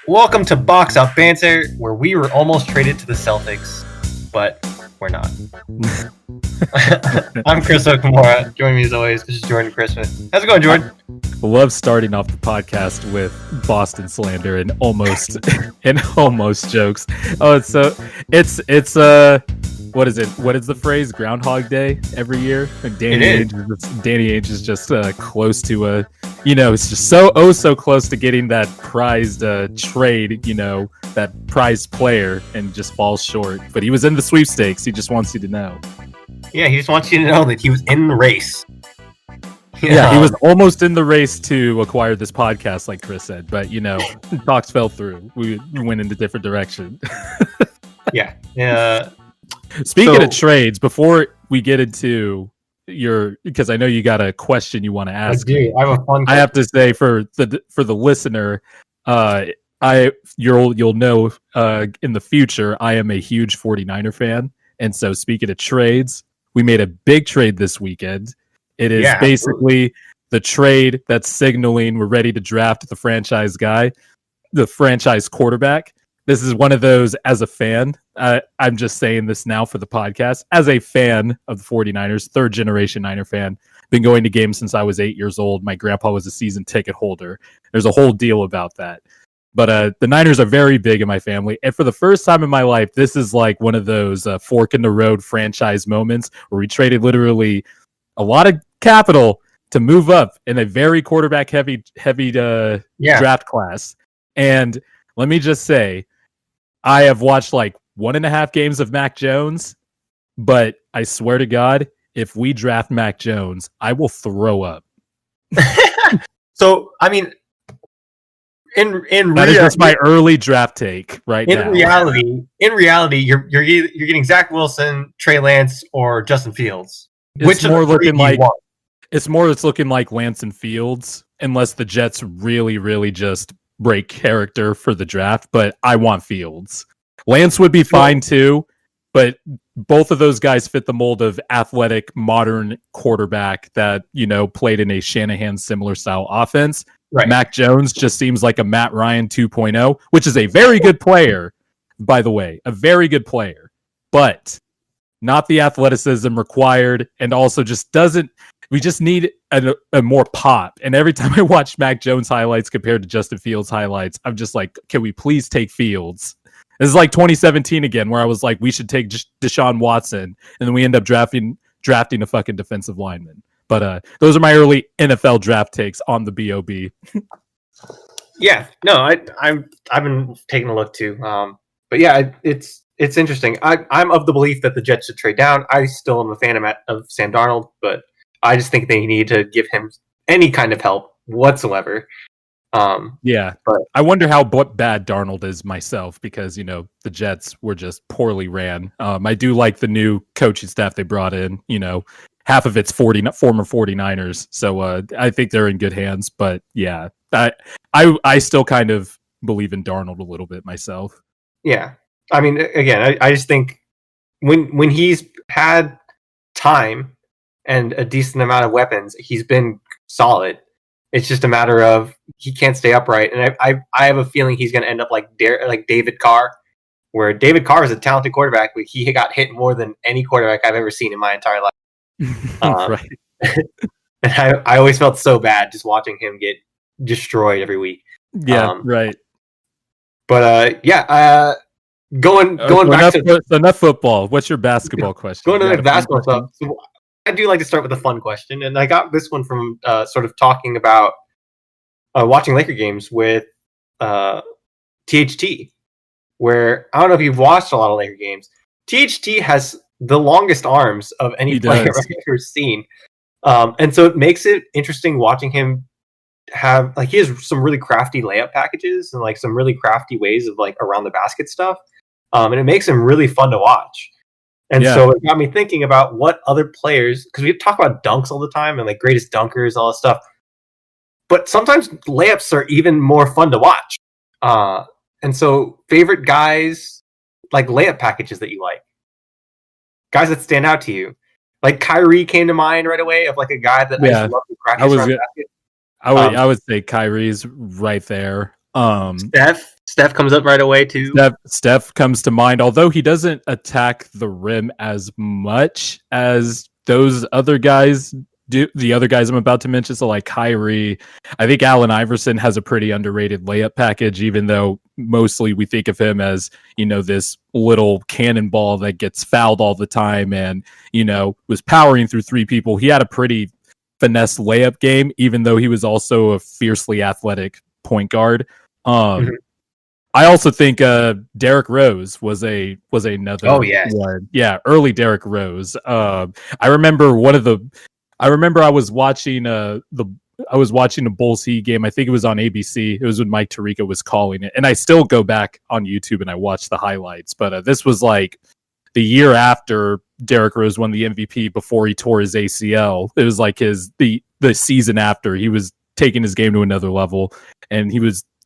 Welcome to Box Up Banter, where we were almost traded to the Celtics, but we're not. I'm Chris Okamura. Joining me as always, this is Jordan Christmas. How's it going, Jordan? I love starting off the podcast with Boston slander and almost jokes. Oh, what is it? What is the phrase? Groundhog Day every year. And Danny Ainge is just close to it's just so close to getting that prized trade, that prized player, and just falls short. But he was in the sweepstakes. He just wants you to know. Yeah, he just wants you to know that he was in the race. Yeah, he was almost in the race to acquire this podcast, like Chris said, but talks fell through. We went in a different direction. Yeah. Speaking of trades, before we get into because I know you got a question you want to ask. I do. I have a fun question. I have to say for the listener, you'll know in the future I am a huge 49er fan, and so speaking of trades, we made a big trade this weekend. It is basically the trade that's signaling we're ready to draft the franchise guy, the franchise quarterback. This is one of those as a fan. I'm just saying this now for the podcast. As a fan of the 49ers, third generation Niner fan, been going to games since I was 8 years old. My grandpa was a season ticket holder. There's a whole deal about that. But the Niners are very big in my family. And for the first time in my life, this is like one of those fork in the road franchise moments where we traded literally a lot of capital to move up in a very quarterback heavy draft class. And let me just say, I have watched like 1.5 games of Mac Jones, but I swear to God, if we draft Mac Jones, I will throw up. So, I mean, that is just my early draft take right now. In reality, you're getting Zach Wilson, Trey Lance, or Justin Fields. It's looking like Lance and Fields, unless the Jets really, really just break character for the draft. But I want Fields. Lance would be fine too, but both of those guys fit the mold of athletic, modern quarterback that played in a Shanahan similar style offense. Right. Mac Jones just seems like a Matt Ryan 2.0, which is a very good player, by the way, a very good player, but not the athleticism required, and also just doesn't. We just need a more pop. And every time I watch Mac Jones highlights compared to Justin Fields highlights, I'm just like, can we please take Fields? This is like 2017 again, where I was like, we should take Deshaun Watson, and then we end up drafting a fucking defensive lineman. But those are my early NFL draft takes on the BOB. Yeah, no, I've been taking a look too. But yeah, it's interesting. I'm of the belief that the Jets should trade down. I still am a fan of Sam Darnold, but I just think they need to give him any kind of help whatsoever. But I wonder how bad Darnold is myself, because the Jets were just poorly ran. I do like the new coaching staff they brought in. Half of it's former 49ers, so I think they're in good hands. But yeah, I still kind of believe in Darnold a little bit myself. Yeah, I mean, again, I just think when he's had time and a decent amount of weapons, he's been solid. It's just a matter of he can't stay upright, and I have a feeling he's going to end up like David Carr, where David Carr is a talented quarterback, but he got hit more than any quarterback I've ever seen in my entire life. Right. And I always felt so bad just watching him get destroyed every week. Yeah, right. But going back to enough football. What's your basketball question? Going to the basketball stuff. So I do like to start with a fun question, and I got this one from sort of talking about watching Laker games with THT, where I don't know if you've watched a lot of Laker games. THT has the longest arms of any player I've ever seen, and so it makes it interesting watching him have he has some really crafty layup packages and like some really crafty ways of like around the basket stuff, and it makes him really fun to watch. And so it got me thinking about what other players, because we talk about dunks all the time and like greatest dunkers and all that stuff, but sometimes layups are even more fun to watch. And so favorite guys, like layup packages that you like, guys that stand out to you. Like Kyrie came to mind right away of like a guy that I just love to crack his basket. I would say Kyrie's right there. Steph comes up right away too. Steph comes to mind, although he doesn't attack the rim as much as those other guys do. The other guys I'm about to mention, so like Kyrie, I think Allen Iverson has a pretty underrated layup package, even though mostly we think of him as, this little cannonball that gets fouled all the time and, was powering through three people. He had a pretty finesse layup game, even though he was also a fiercely athletic point guard. I also think Derrick Rose was another one. Yeah, early Derrick Rose. I remember I was watching a Bulls Heat game. I think it was on ABC. It was when Mike Tirico was calling it, and I still go back on YouTube and I watch the highlights. But this was like the year after Derrick Rose won the MVP before he tore his ACL. It was like the season after he was taking his game to another level, and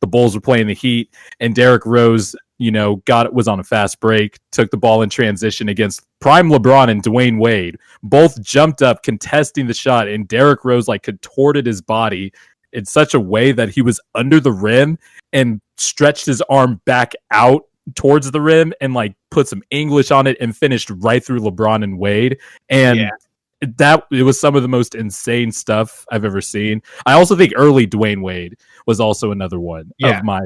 the Bulls were playing the Heat, and Derrick Rose, was on a fast break, took the ball in transition against prime LeBron and Dwayne Wade. Both jumped up, contesting the shot, and Derrick Rose contorted his body in such a way that he was under the rim and stretched his arm back out towards the rim and put some English on it and finished right through LeBron and Wade. And it was some of the most insane stuff I've ever seen. I also think early Dwayne Wade was also another one of my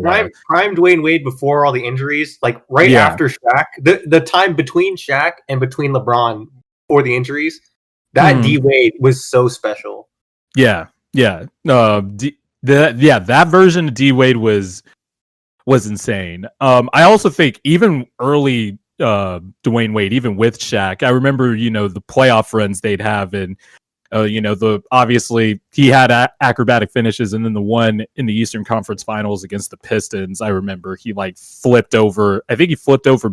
prime Dwayne Wade before all the injuries, after Shaq. The time between Shaq and between LeBron for the injuries, that D Wade was so special. Yeah. That version of D Wade was insane. I also think even early Dwayne Wade, even with Shaq, I remember, the playoff runs they'd have, and obviously he had acrobatic finishes, and then the one in the Eastern Conference Finals against the Pistons, I remember he flipped over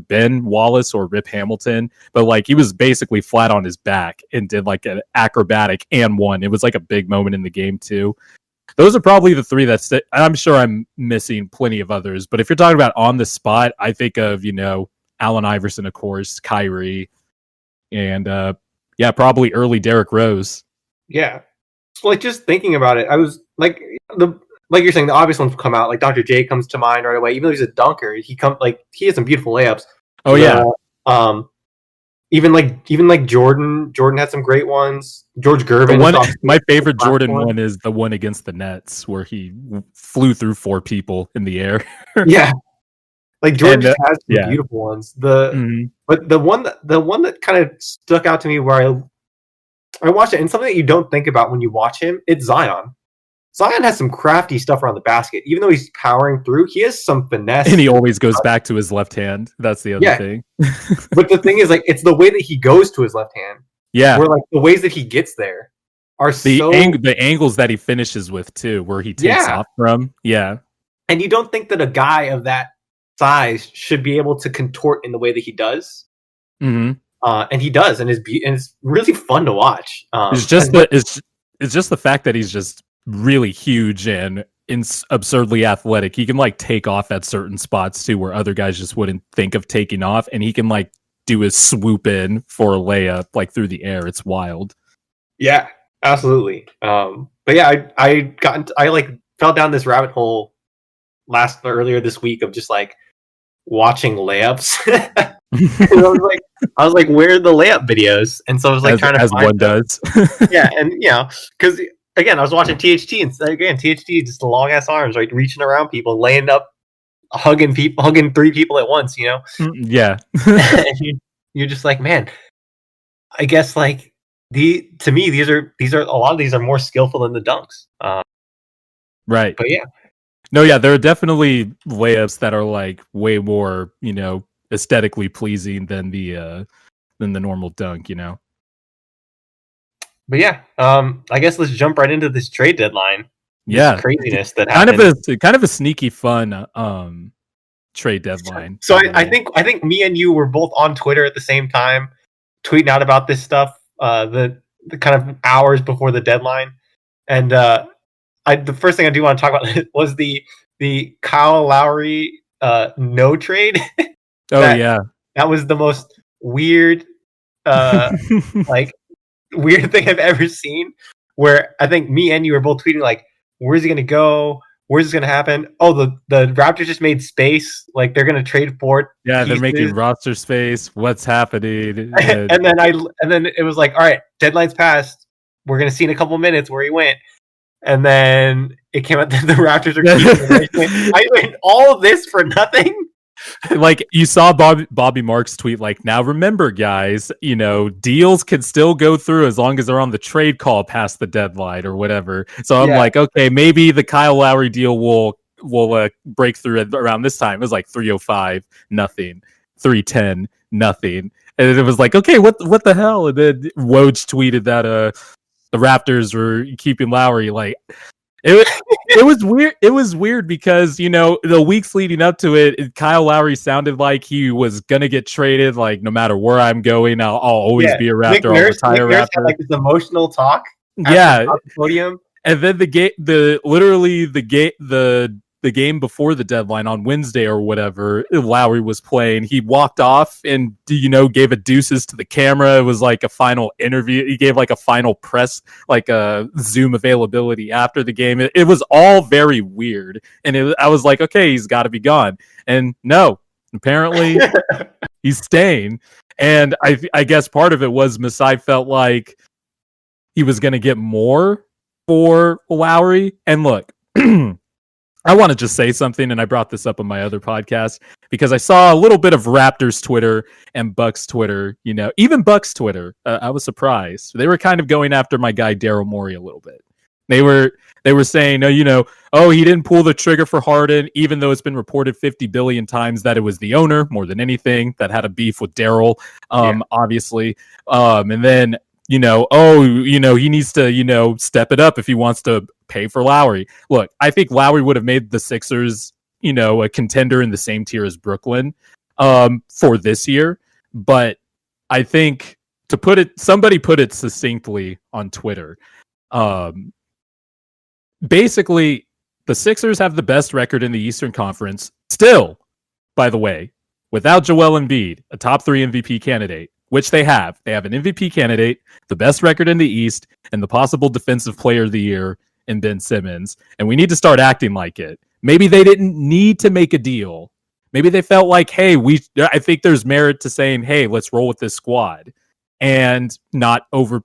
Ben Wallace or Rip Hamilton, but he was basically flat on his back and did an acrobatic and won. It was a big moment in the game too. Those are probably the three I'm sure I'm missing plenty of others, but if you're talking about on the spot, I think of, Allen Iverson, of course, Kyrie, and probably early Derrick Rose. Yeah, so, just thinking about it, I was you're saying, the obvious ones come out. Dr. J comes to mind right away. Even though he's a dunker, he has some beautiful layups. Oh yeah. Even Jordan. Jordan had some great ones. George Gervin. My favorite Jordan one is the one against the Nets where he flew through four people in the air. Yeah. George has some beautiful ones. But the one that kind of stuck out to me where I watched it, and something that you don't think about when you watch him, it's Zion. Zion has some crafty stuff around the basket. Even though he's powering through, he has some finesse. And he always goes back to his left hand. That's the other thing. But the thing is, it's the way that he goes to his left hand. Yeah. Where the ways that he gets there are the angles that he finishes with too, where he takes off from. Yeah. And you don't think that a guy of that size should be able to contort in the way that he does. Mm-hmm. And he does, and it's really fun to watch. It's just the fact that he's just really huge and absurdly athletic. He can take off at certain spots too, where other guys just wouldn't think of taking off, and he can do his swoop in for a layup through the air. It's wild. Yeah, absolutely. But yeah, I fell down this rabbit hole earlier this week of just watching layups. I was like, where are the layup videos? And so I was trying to find one them. Does. Yeah, and because again, I was watching THT, and again, THT just long ass arms, reaching around people, laying up, hugging three people at once. Yeah. And you're just man, I guess to me these are a lot of these are more skillful than the dunks. Right. But yeah. No, yeah, there are definitely layups that are way more, aesthetically pleasing than the normal dunk, But yeah, I guess let's jump right into this trade deadline. Yeah, craziness that happened. Kind of a sneaky fun trade deadline. So I think me and you were both on Twitter at the same time, tweeting out about this stuff. The kind of hours before the deadline, and the first thing I do want to talk about was the Kyle Lowry no trade. That was the most weird weird thing I've ever seen, where I think me and you were both tweeting Where's he going to go? Where's this going to happen? Oh, the Raptors just made space. Like they're going to trade for it. Yeah, they're making roster space. What's happening? and then it was like, all right, deadline's passed. We're going to see in a couple of minutes where he went. And then it came out that the Raptors are keeping I went all of this for nothing. Like you saw Bobby Marks tweet, like, now remember, guys, deals can still go through as long as they're on the trade call past the deadline or whatever. So I'm like, okay, maybe the Kyle Lowry deal will break through around this time. It was like 305, nothing, 310, nothing, and it was like, okay, what the hell? And then Woj tweeted that the Raptors were keeping Lowry. Like it was weird. It was weird because the weeks leading up to it, Kyle Lowry sounded like he was gonna get traded. Like no matter where I'm going, I'll always be a Raptor. I'll retire Raptor. Had, like this emotional talk. Yeah, the podium. And then the game before the deadline on Wednesday or whatever, Lowry was playing. He walked off and gave a deuces to the camera. It was like a final interview. He gave like a final press, like a Zoom availability after the game. It was all very weird, and I was like, okay, he's got to be gone. And no, apparently he's staying. And I guess part of it was Masai felt like he was going to get more for Lowry. And look, I want to just say something, and I brought this up on my other podcast because I saw a little bit of Raptors Twitter and Bucks Twitter, even Bucks Twitter. I was surprised. They were kind of going after my guy Daryl Morey a little bit. They were saying, oh, he didn't pull the trigger for Harden, even though it's been reported 50 billion times that it was the owner more than anything that had a beef with Daryl, obviously. And then, he needs to, step it up if he wants to pay for Lowry. Look, I think Lowry would have made the Sixers, a contender in the same tier as Brooklyn for this year. But I think somebody put it succinctly on Twitter. Basically, the Sixers have the best record in the Eastern Conference. Still, by the way, without Joel Embiid, a top 3 MVP candidate, which they have. They have an MVP candidate, the best record in the East, and the possible Defensive Player of the Year in Ben Simmons. And we need to start acting like it. Maybe they didn't need to make a deal. Maybe they felt like, hey, I think there's merit to saying, hey, let's roll with this squad and not over.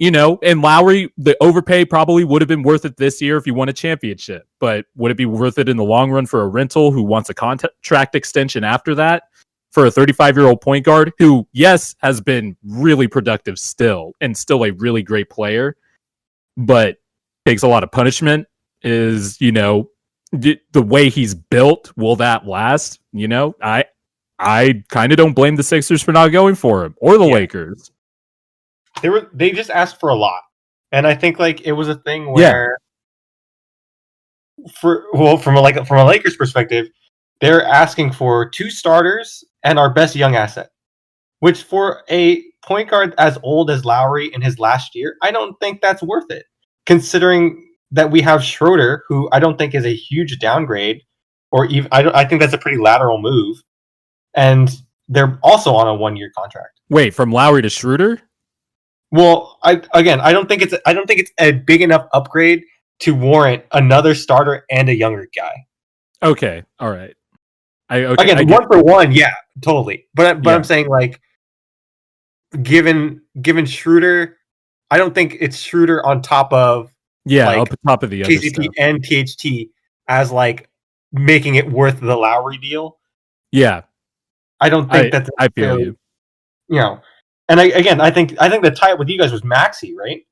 And Lowry, the overpay probably would have been worth it this year if you won a championship. But would it be worth it in the long run for a rental who wants a contract extension after that? For a 35-year-old point guard who, yes, has been really productive still and still a really great player, but takes a lot of punishment, is, the way he's built, will that last? I kind of don't blame the Sixers for not going for him or the Lakers. They just asked for a lot. And I think like it was a thing where from a Lakers perspective, they're asking for 2 starters and our best young asset, which for a point guard as old as Lowry in his last year, I don't think that's worth it. Considering that we have Schroeder, who I don't think is a huge downgrade, or even I think that's a pretty lateral move, and they're also on a 1-year contract. Wait, from Lowry to Schroeder? Well, I don't think it's a big enough upgrade to warrant another starter and a younger guy. Okay, all right. Again, 1 for 1, yeah, totally. But I'm saying like, given Schroeder, I don't think it's Schroeder on top of on top of the other KCP stuff. and THT as like making it worth the Lowry deal. Yeah, I don't think that's. I feel you. And I think the tie-up with you guys was Maxey, right?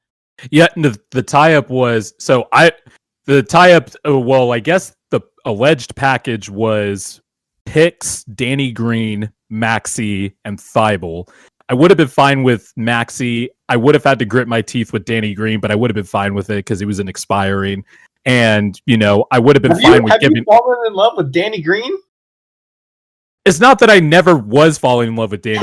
Yeah, the tie-up was the tie-up. Well, I guess the alleged package was Hicks, Danny Green, Maxey, and Thibault. I would have been fine with Maxey. I would have had to grit my teeth with Danny Green, but I would have been fine with it because he was an expiring. And, I would have been fine with giving. Have you fallen in love with Danny Green? It's not that I never was falling in love with Danny.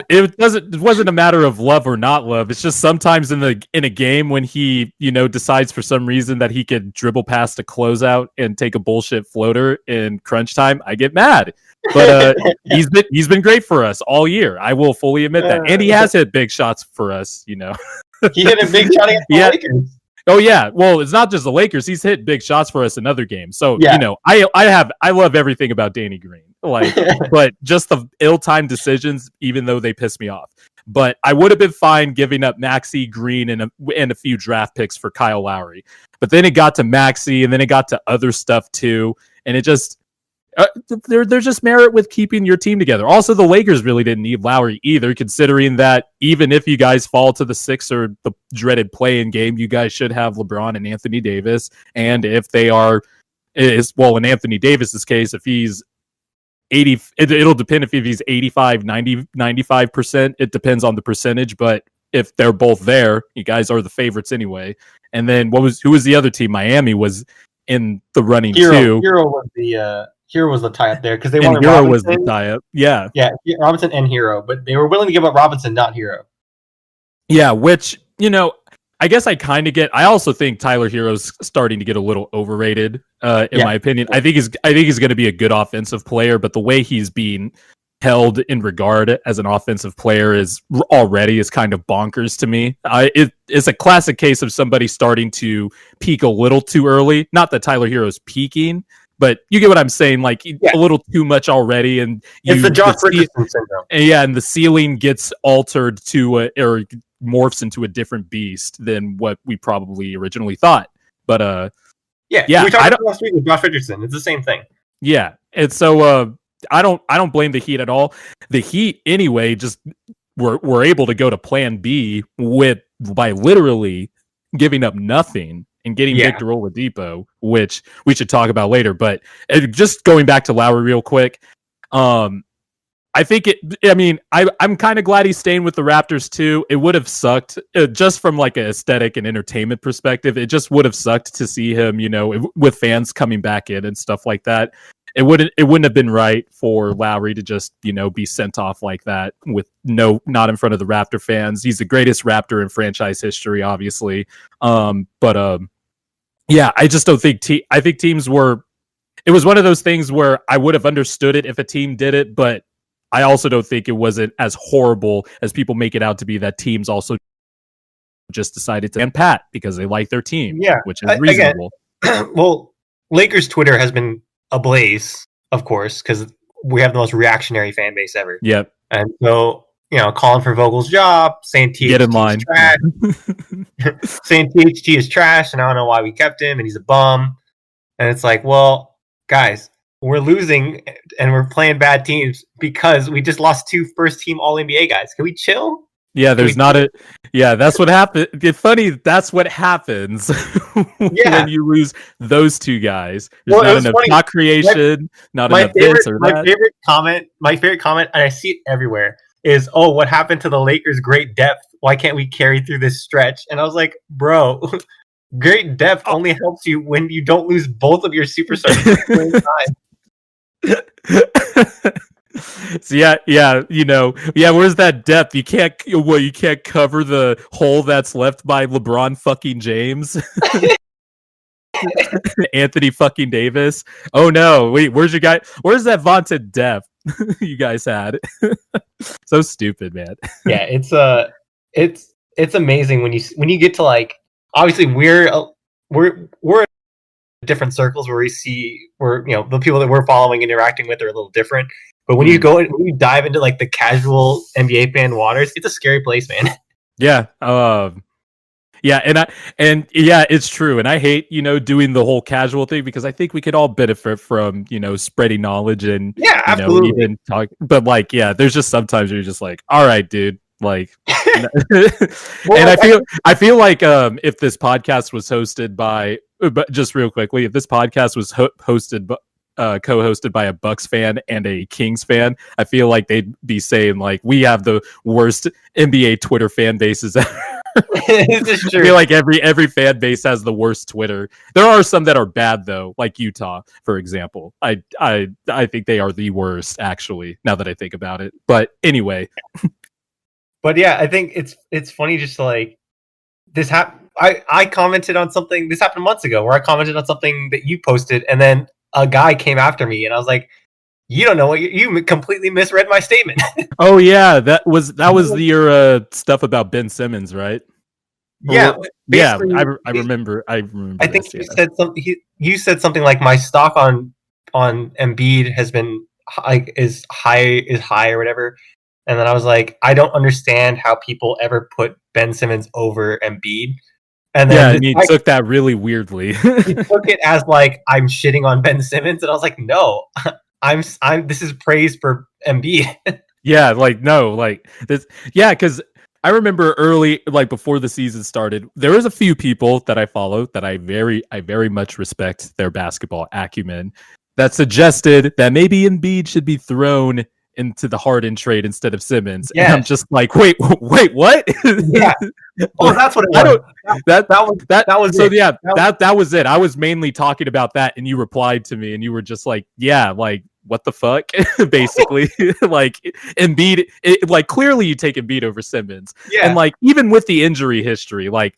It wasn't a matter of love or not love. It's just sometimes in a game when he, decides for some reason that he could dribble past a closeout and take a bullshit floater in crunch time, I get mad. But he's been great for us all year. I will fully admit that, and he has hit big shots for us. He hit a big shot against the Lakers. Oh yeah, well, it's not just the Lakers. He's hit big shots for us in other games. So Yeah. you know, I love everything about Danny Green. Like, but just the ill-timed decisions, even though they piss me off. But I would have been fine giving up Maxey, Green, and a few draft picks for Kyle Lowry. But then it got to Maxey, and then it got to other stuff too, and it just there's just merit with keeping your team together. Also, the Lakers really didn't need Lowry either, considering that even if you guys fall to the 6 or the dreaded play-in game, you guys should have LeBron and Anthony Davis. And if they are, in Anthony Davis's case, if he's 80, it'll depend if he's 85, 90, 95%. It depends on the percentage, but if they're both there, you guys are the favorites anyway. And then who was the other team? Miami was in the running too. Hero was the tie-up there because they wanted Hero Robinson. Was the tie-up. Yeah, Robinson and Hero, but they were willing to give up Robinson, not Hero. Yeah, which I guess I kind of get. I also think Tyler Hero's starting to get a little overrated, in my opinion. I think he's going to be a good offensive player, but the way he's being held in regard as an offensive player is kind of bonkers to me. It's a classic case of somebody starting to peak a little too early. Not that Tyler Hero's peaking, but you get what I'm saying, like a little too much already, and it's the Josh Richardson syndrome. And the ceiling gets altered or morphs into a different beast than what we probably originally thought. But we talked about last week with Josh Richardson. It's the same thing. Yeah, and so I don't blame the Heat at all. The Heat anyway just were able to go to Plan B by literally giving up nothing and getting Victor Oladipo, which we should talk about later. But just going back to Lowry real quick, I think I'm kind of glad he's staying with the Raptors too. It would have sucked just from like an aesthetic and entertainment perspective. It just would have sucked to see him, with fans coming back in and stuff like that. It wouldn't have been right for Lowry to just, be sent off like that with not in front of the Raptor fans. He's the greatest Raptor in franchise history, obviously. I just don't think I think teams were. It was one of those things where I would have understood it if a team did it, but I also don't think it wasn't as horrible as people make it out to be. That teams also just decided to end pat because they like their team, which is reasonable. Again, well, Lakers Twitter has been ablaze, of course, because we have the most reactionary fan base ever. Yep. And so, calling for Vogel's job, saying THT Get in line. is trash, saying THT is trash, and I don't know why we kept him, and he's a bum. And it's like, well, guys, we're losing and we're playing bad teams because we just lost 2 first-team All-NBA guys. Can we chill? Yeah, that's what happened. It's funny, that's what happens when you lose those 2 guys. There's not enough shot creation, not enough this or that. My favorite comment, and I see it everywhere, is, oh, what happened to the Lakers' great depth? Why can't we carry through this stretch? And I was like, bro, great depth only helps you when you don't lose both of your superstars at the same time. So where's that depth? You can't cover the hole that's left by LeBron fucking James. Anthony fucking Davis. Oh no, wait, where's that vaunted depth you guys had? So stupid, man. Yeah, it's amazing when you get to, like, obviously we're in different circles where the people that we're following and interacting with are a little different. But when you dive into like the casual NBA fan waters, it's a scary place, man. Yeah. It's true. And I hate, doing the whole casual thing because I think we could all benefit from, spreading knowledge and absolutely. Even talk. But there's just sometimes where you're just like, all right, dude. Like, and I feel like if this podcast was hosted by, but just real quickly, if this podcast was co-hosted by a Bucks fan and a Kings fan, I feel like they'd be saying like we have the worst NBA Twitter fan bases ever. This is true. I feel like every fan base has the worst Twitter. There are some that are bad though, like Utah, for example. I think they are the worst, actually, now that I think about it. But anyway. But yeah, I think it's funny just to, like, this happened. I commented on something. This happened months ago where I commented on something that you posted, and then a guy came after me, and I was like, "You don't know what you completely misread my statement." Oh yeah, that was your stuff about Ben Simmons, right? Yeah, yeah. basically, I remember. I remember. I think this, you yeah. said something. You said something like my stock on Embiid has been is high or whatever. And then I was like, I don't understand how people ever put Ben Simmons over Embiid. And then and he took that really weirdly. he took it as like I'm shitting on Ben Simmons, and I was like, no, I'm this is praise for Embiid. Yeah, like no, like this. Yeah, because I remember early, like before the season started, there was a few people that I followed that I very much respect their basketball acumen that suggested that maybe Embiid should be thrown into the Harden trade instead of Simmons. Yes. And I'm just like, wait, what? Yeah. Oh, that's what it was. I don't. That was so. It. Yeah, that was it. I was mainly talking about that, and you replied to me, and you were just like, yeah, like. What the fuck? Basically, like Embiid, like clearly you take Embiid over Simmons, and like even with the injury history, like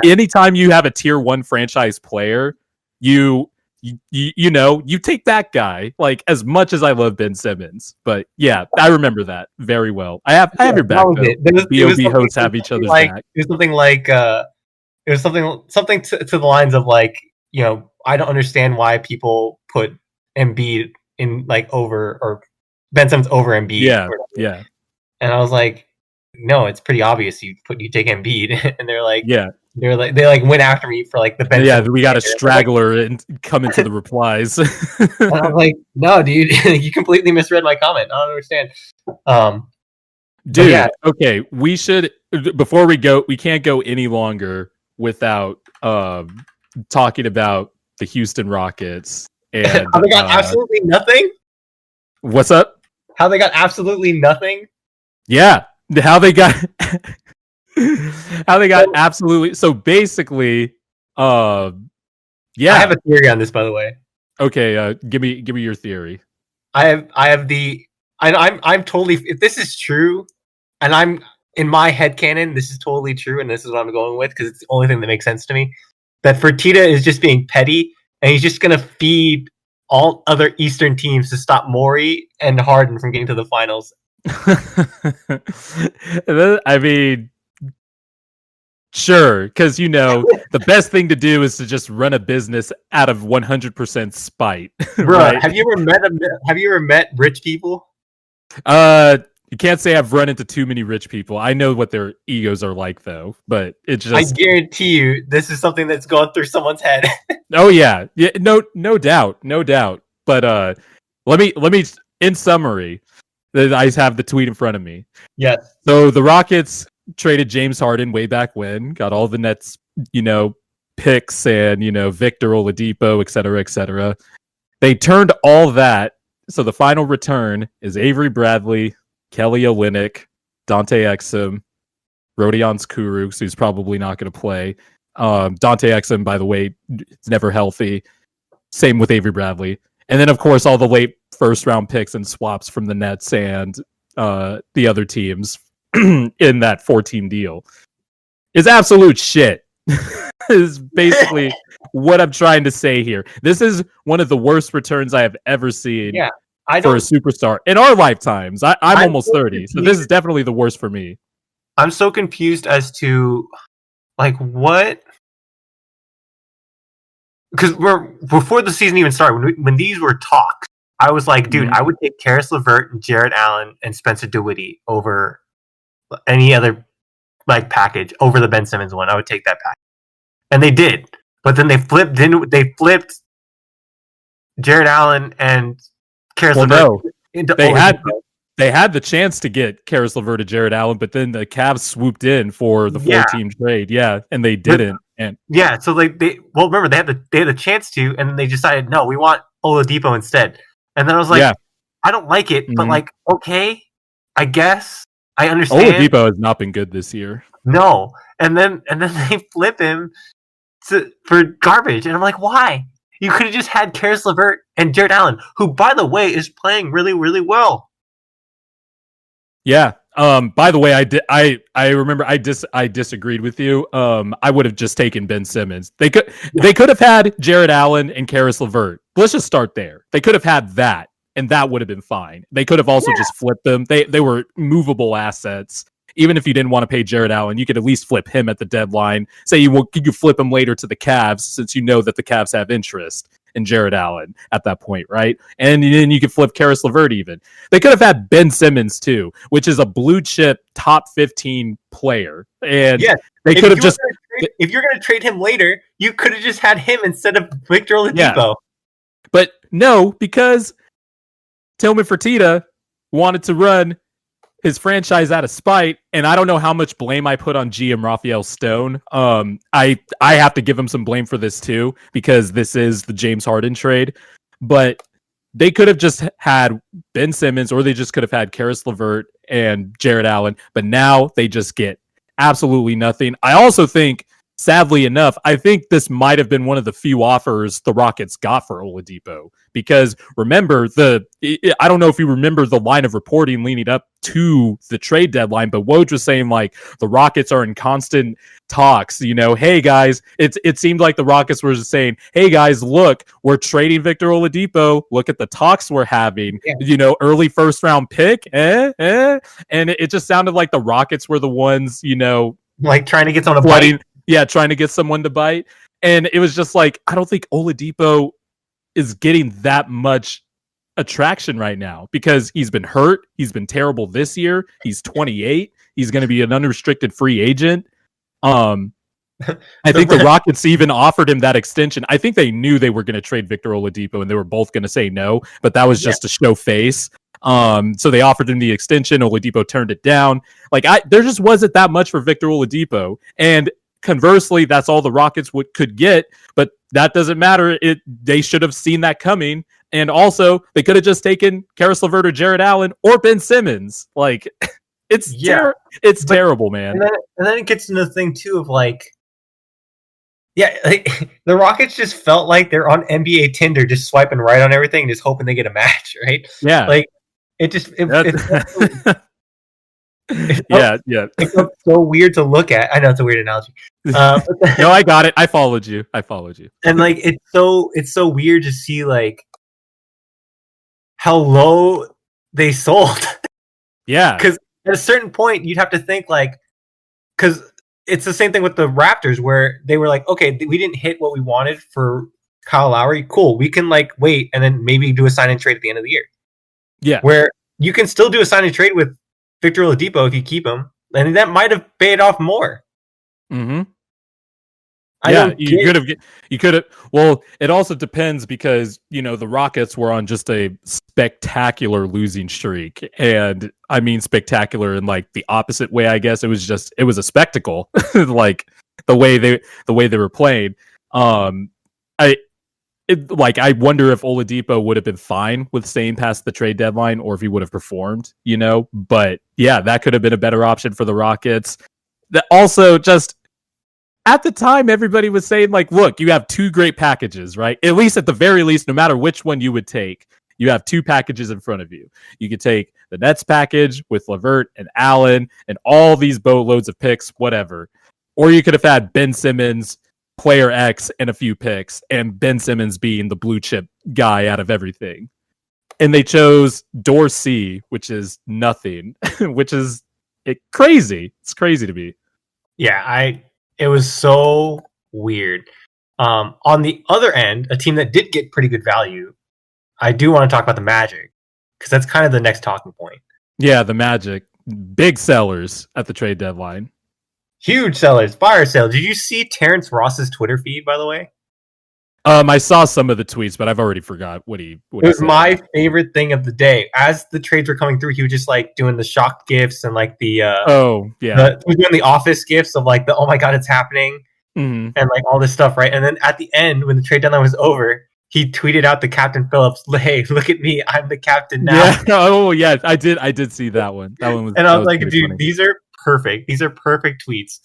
anytime you have a tier 1 franchise player, you know you take that guy. Like as much as I love Ben Simmons, but yeah, I remember that very well. I have your back. BOB hosts have each other's back. It was something like it was something to the lines of like, you know, I don't understand why people put Embiid in like over or Ben Simmons over Embiid. Yeah. And I was like, no, it's pretty obvious. You take Embiid, and they're like, they went after me for like the Ben. Yeah, we got a straggler and come into the replies. And I was like, no, dude, you completely misread my comment. I don't understand. Dude, okay, we should before we go. We can't go any longer without talking about the Houston Rockets. And how they got absolutely nothing? What's up? How they got absolutely nothing? Yeah. How they got absolutely so basically I have a theory on this, by the way. Okay, give me your theory. I'm totally, if this is true, and I'm in my headcanon, this is totally true, and this is what I'm going with because it's the only thing that makes sense to me. That Fertitta is just being petty. And he's just going to feed all other Eastern teams to stop Morey and Harden from getting to the finals. I mean, sure, because, you know, the best thing to do is to just run a business out of 100% spite. Bro, right? Have you ever met rich people? You can't say I've run into too many rich people. I know what their egos are like, though. But it just—I guarantee you, this is something that's going through someone's head. Oh yeah, no doubt. But let me. In summary, I have the tweet in front of me. Yes. So the Rockets traded James Harden way back when, got all the Nets, picks and Victor Oladipo, et cetera. They turned all that. So the final return is Avery Bradley, Kelly Olynyk, Dante Exum, Rodion Kurucs, who's probably not going to play. Dante Exum, by the way, is never healthy. Same with Avery Bradley. And then, of course, all the late first-round picks and swaps from the Nets and the other teams in that 4-team deal is absolute shit. Is basically what I'm trying to say here. This is one of the worst returns I have ever seen. Yeah. For a superstar in our lifetimes. I'm almost 30, so this is definitely the worst for me. I'm so confused as to like what, because before the season even started, when these were talks, I was like, dude, I would take Karis LeVert and Jarrett Allen and Spencer Dinwiddie over any other like package over the Ben Simmons one. I would take that package, and they did. But then they flipped Jarrett Allen and Karis LeVert into they had the chance to get Karis LeVert to Jarrett Allen, but then the Cavs swooped in for the 4-team trade. Yeah, and they didn't. So like remember they had the chance to, and they decided no, we want Oladipo instead. And then I was like, I don't like it, but like okay, I guess I understand. Oladipo has not been good this year. No, and then they flip him for garbage, and I'm like, why? You could have just had Karis LeVert and Jarrett Allen, who, by the way, is playing really, really well. Yeah. By the way, I remember I disagreed with you. I would have just taken Ben Simmons. They could have had Jarrett Allen and Karis LeVert. Let's just start there. They could have had that, and that would have been fine. They could have also just flipped them. They were movable assets even if you didn't want to pay Jared Allen, you could at least flip him at the deadline. Say you flip him later to the Cavs, since you know that the Cavs have interest in Jared Allen at that point, right? And then you could flip Karis LeVert even. They could have had Ben Simmons too, which is a blue chip top 15 player. And they could have just... If you're going to trade him later, you could have just had him instead of Victor Oladipo. Yeah. But no, because Tillman Fertitta wanted to run his franchise out of spite, and I don't know how much blame I put on GM Raphael Stone. I have to give him some blame for this too, because this is the James Harden trade. But they could have just had Ben Simmons, or they just could have had Karis LeVert and Jared Allen, but now they just get absolutely nothing. I also think, sadly enough, I think this might have been one of the few offers the Rockets got for Oladipo, because remember, I don't know if you remember the line of reporting leading up to the trade deadline, but Woj was saying like the Rockets are in constant talks, hey guys, it seemed like the Rockets were just saying, hey guys, look, we're trading Victor Oladipo, look at the talks we're having, early first round pick, and it just sounded like the Rockets were the ones, like trying to get someone to bite. Yeah, trying to get someone to bite. And it was just like, I don't think Oladipo is getting that much attraction right now, because he's been hurt. He's been terrible this year. He's 28. He's going to be an unrestricted free agent. I think the Rockets even offered him that extension. I think they knew they were going to trade Victor Oladipo, and they were both going to say no, but that was just to show face. So they offered him the extension. Oladipo turned it down. There just wasn't that much for Victor Oladipo. And conversely, that's all the Rockets could get, but that doesn't matter. They should have seen that coming. And also, they could have just taken Karis LeVert or Jared Allen or Ben Simmons. It's terrible, man. And then it gets into the thing too of the Rockets just felt like they're on NBA Tinder, just swiping right on everything, and just hoping they get a match, right? Yeah. It felt so weird to look at. I know it's a weird analogy. No, I got it. I followed you. And it's so weird to see how low they sold. Yeah. Because at a certain point, you'd have to think because it's the same thing with the Raptors, where they were like, okay, we didn't hit what we wanted for Kyle Lowry. Cool. We can wait and then maybe do a sign and trade at the end of the year. Yeah. Where you can still do a sign and trade with Victor Oladipo if you keep him, and that might have paid off more. Mm-hmm. You could have. Well, it also depends, because the Rockets were on just a spectacular losing streak, and I mean spectacular in the opposite way. I guess it was a spectacle, the way they were playing. I wonder if Oladipo would have been fine with staying past the trade deadline, or if he would have performed, But yeah, that could have been a better option for the Rockets. That also, just at the time, everybody was saying look, you have two great packages, right? At least at the very least, no matter which one you would take, you have two packages in front of you. You could take the Nets package with LeVert and Allen and all these boatloads of picks, whatever. Or you could have had Ben Simmons, player X, and a few picks, and Ben Simmons being the blue chip guy out of everything. And they chose door C, which is nothing, which is crazy. It's crazy to me. Yeah, it was so weird. On the other end, a team that did get pretty good value, I do want to talk about the Magic, because that's kind of the next talking point. Yeah, the Magic. Big sellers at the trade deadline. Huge sellers, fire sale. Did you see Terrence Ross's Twitter feed, by the way? I saw some of the tweets, but I've already forgot what he It was my favorite thing of the day. As the trades were coming through, he was just doing the shocked gifs and he was doing the office gifs of the oh my god, it's happening, and all this stuff, right? And then at the end, when the trade deadline was over, he tweeted out the Captain Phillips, "Hey, look at me, I'm the captain now." Yeah. Oh yeah, I did see that one. That one was. And I was like, dude, funny. These are perfect. These are perfect tweets.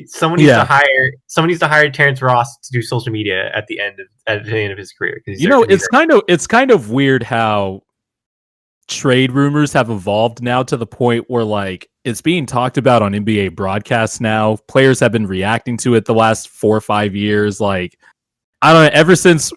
Someone needs to hire Terrence Ross to do social media at the end of his career. It's kind of weird how trade rumors have evolved now to the point where it's being talked about on NBA broadcasts now. Players have been reacting to it the last 4 or 5 years. I don't know, ever since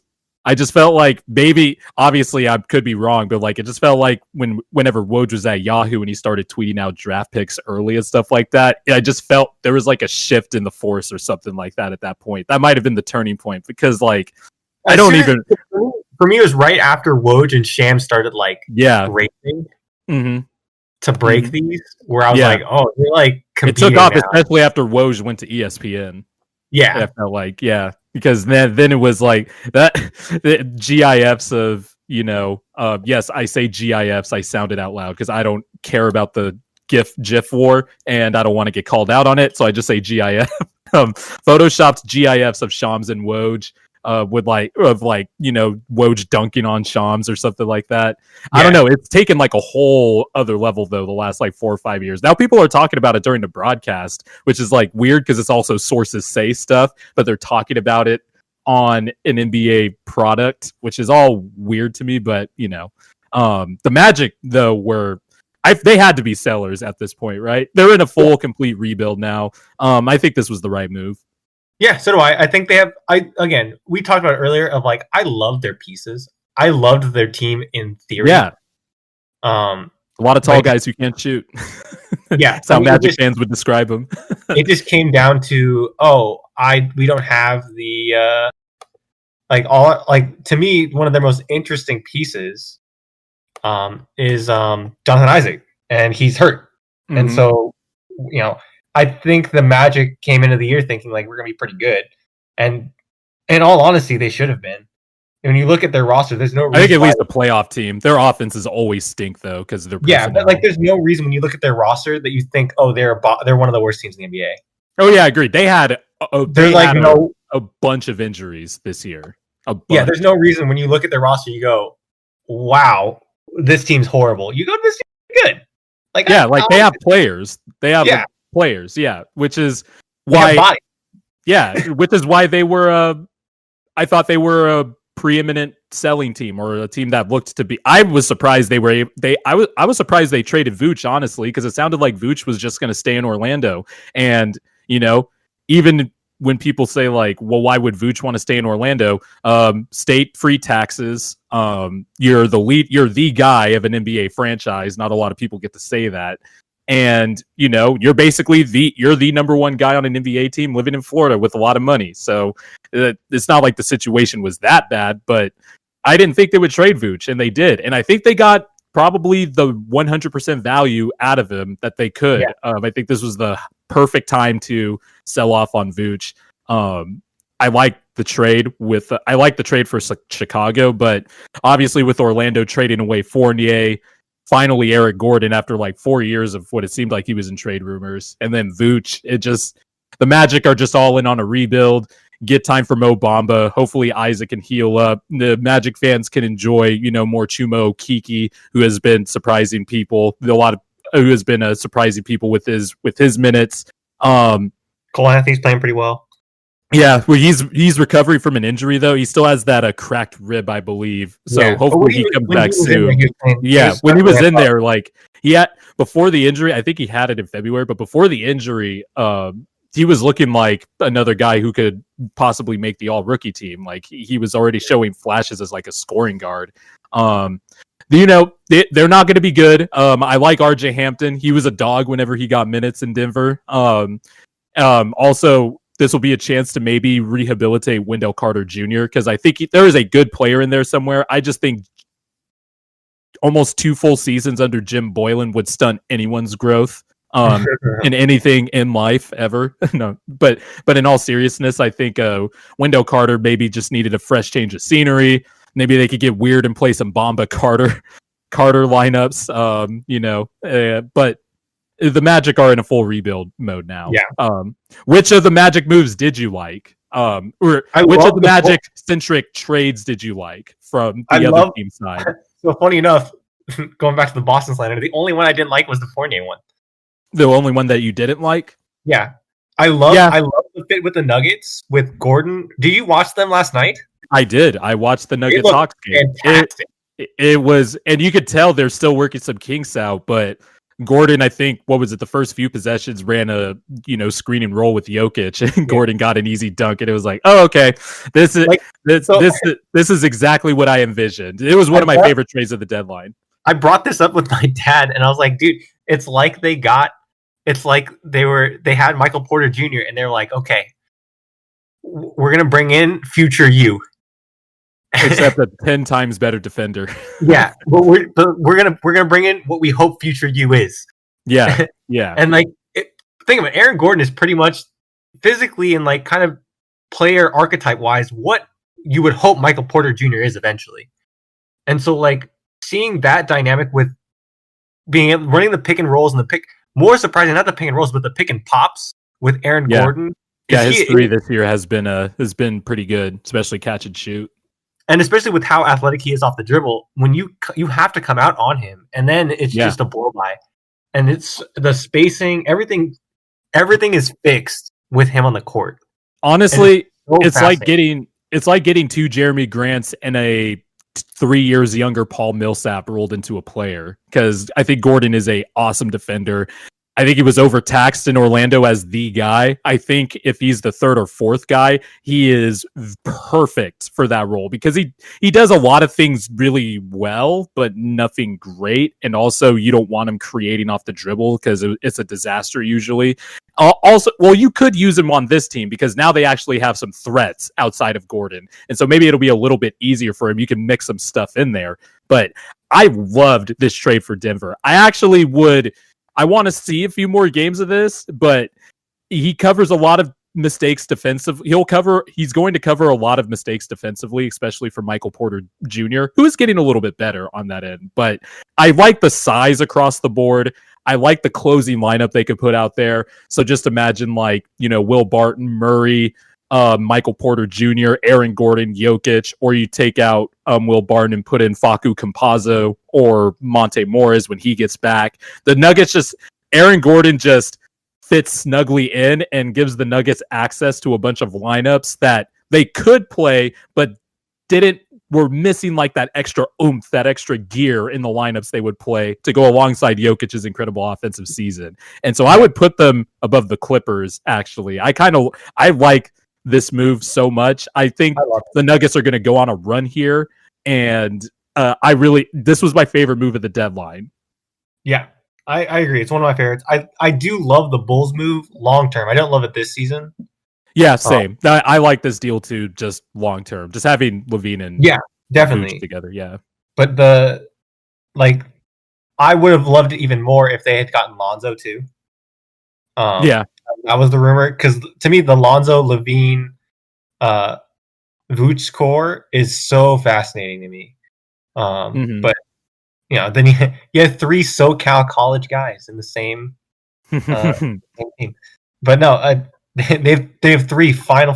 I just felt like maybe, obviously, I could be wrong, but like it just felt like whenever Woj was at Yahoo and he started tweeting out draft picks early and stuff like that, I just felt there was like a shift in the force or something like that at that point. That might have been the turning point because like I don't even. For me, it was right after Woj and Sham started like racing to break these, where I was like, oh, they're like competing. It took off, now. especially after Woj went to ESPN. Yeah, I felt like because then it was like that the GIFs of yes, I say GIFs, I sound it out loud because I don't care about the GIF war and I don't want to get called out on it, so I just say GIF. Photoshopped GIFs of Shams and Woj. Woj dunking on Shams or something like that. Yeah. I don't know. It's taken like a whole other level though the last like 4 or 5 years. Now people are talking about it during the broadcast, which is like weird because it's also sources say stuff, but they're talking about it on an NBA product, which is all weird to me. But the Magic though they had to be sellers at this point, right? They're in a full complete rebuild now. I think this was the right move. Yeah, so do I. I think they have. We talked about it earlier of like I loved their pieces. I loved their team in theory. Yeah. A lot of tall guys who can't shoot. Yeah, that's how Magic fans would describe them. It just came down to we don't have the to me one of their most interesting pieces is Jonathan Isaac, and he's hurt, and so I think the Magic came into the year thinking like we're gonna be pretty good, and in all honesty, they should have been. When you look at their roster, there's no reason. I think at least a playoff team. Their offenses always stink though because they're but like there's no reason when you look at their roster that you think they're one of the worst teams in the NBA. Oh yeah, I agree. They had a bunch of injuries this year. Yeah, there's no reason when you look at their roster you go, wow, this team's horrible. You go, this team's good. Like they have players. They have players, which is why, which is why they were. I thought they were a preeminent selling team or a team that looked to be. I was surprised they were. I was surprised they traded Vooch honestly because it sounded like Vooch was just going to stay in Orlando, and even when people say like, well, why would Vooch want to stay in Orlando? State free taxes. You're the guy of an NBA franchise. Not a lot of people get to say that. And you're basically the number one guy on an NBA team living in Florida with a lot of money. So it's not like the situation was that bad, but I didn't think they would trade Vooch, and they did. And I think they got probably the 100% value out of him that they could. Yeah. I think this was the perfect time to sell off on Vooch. I like the trade for Chicago, but obviously with Orlando trading away Fournier, finally Eric Gordon after like 4 years of what it seemed like he was in trade rumors, and then Vooch, the Magic are just all in on a rebuild. Get time for Mo Bamba. Hopefully Isaac can heal up. The Magic fans can enjoy, more Chumo Kiki, who has been surprising people. Who has been surprising people with his minutes. Cole Anthony's playing pretty well. Yeah, well, he's recovering from an injury though. He still has that cracked rib, I believe. So hopefully he comes back soon. When he was in there, like before the injury, I think he had it in February. But before the injury, he was looking like another guy who could possibly make the all-rookie team. Like he was already showing flashes as like a scoring guard. They're not going to be good. I like RJ Hampton. He was a dog whenever he got minutes in Denver. Also, this will be a chance to maybe rehabilitate Wendell Carter Jr. because I think there is a good player in there somewhere. I just think almost 2 full seasons under Jim Boylan would stunt anyone's growth. In anything in life ever. No, but in all seriousness, I think Wendell Carter maybe just needed a fresh change of scenery. Maybe they could get weird and play some Bamba Carter lineups. But the Magic are in a full rebuild mode now. Yeah. Which of the Magic moves did you like? Which of the Magic centric trades did you like from the other team side? So funny enough, going back to the Boston slander, the only one I didn't like was the Fournier one. The only one that you didn't like? Yeah. I love the fit with the Nuggets with Gordon. Did you watch them last night? I did. I watched the Nuggets Hawks game. It was, and you could tell they're still working some kinks out, but Gordon, I think, what was it? The first few possessions ran a screen and roll with Jokic, and Gordon got an easy dunk, and it was like, oh, okay, this is exactly what I envisioned. It was one of my favorite trades of the deadline. I brought this up with my dad, and I was like, dude, it's like they had Michael Porter Jr. and they're like, okay, we're gonna bring in future you, except a 10 times better defender. Yeah, but we're gonna bring in what we hope future you is. Yeah. And like, think of it, Aaron Gordon is pretty much physically and like kind of player archetype wise what you would hope Michael Porter Jr. is eventually. And so like seeing that dynamic with running the pick and rolls and the pick, more surprising, not the pick and rolls, but the pick and pops with Aaron Gordon. Yeah, his three this year has been pretty good, especially catch and shoot. And especially with how athletic he is off the dribble, when you have to come out on him, and then it's just a blow by. And it's the spacing, everything is fixed with him on the court. Honestly, it's like getting two Jeremy Grants and a 3 years younger Paul Millsap rolled into a player, because I think Gordon is a awesome defender. I think he was overtaxed in Orlando as the guy. I think if he's the third or fourth guy, he is perfect for that role, because he does a lot of things really well, but nothing great. And also, you don't want him creating off the dribble because it's a disaster usually. Also, well, you could use him on this team because now they actually have some threats outside of Gordon. And so maybe it'll be a little bit easier for him. You can mix some stuff in there. But I loved this trade for Denver. I want to see a few more games of this, but he covers a lot of mistakes defensively. He's going to cover a lot of mistakes defensively, especially for Michael Porter Jr., who is getting a little bit better on that end. But I like the size across the board. I like the closing lineup they could put out there. So just imagine Will Barton, Murray, Michael Porter Jr., Aaron Gordon, Jokic, or you take out Will Barton and put in Facu Campazzo or Monte Morris when he gets back. The Nuggets Aaron Gordon just fits snugly in and gives the Nuggets access to a bunch of lineups that they could play, but were missing like that extra oomph, that extra gear in the lineups they would play to go alongside Jokic's incredible offensive season. And so I would put them above the Clippers, actually. I like this move so much. I think the Nuggets are going to go on a run here, and this was my favorite move of the deadline. Yeah, I agree. It's one of my favorites. I do love the Bulls move long term. I don't love it this season. Yeah, same. I like this deal too, just long term. Just having Levine and definitely together. Yeah, but I would have loved it even more if they had gotten Lonzo too. That was the rumor, because to me the Lonzo, Levine, Vooch core is so fascinating to me. But then you have three SoCal college guys in the same team. But no, they have three final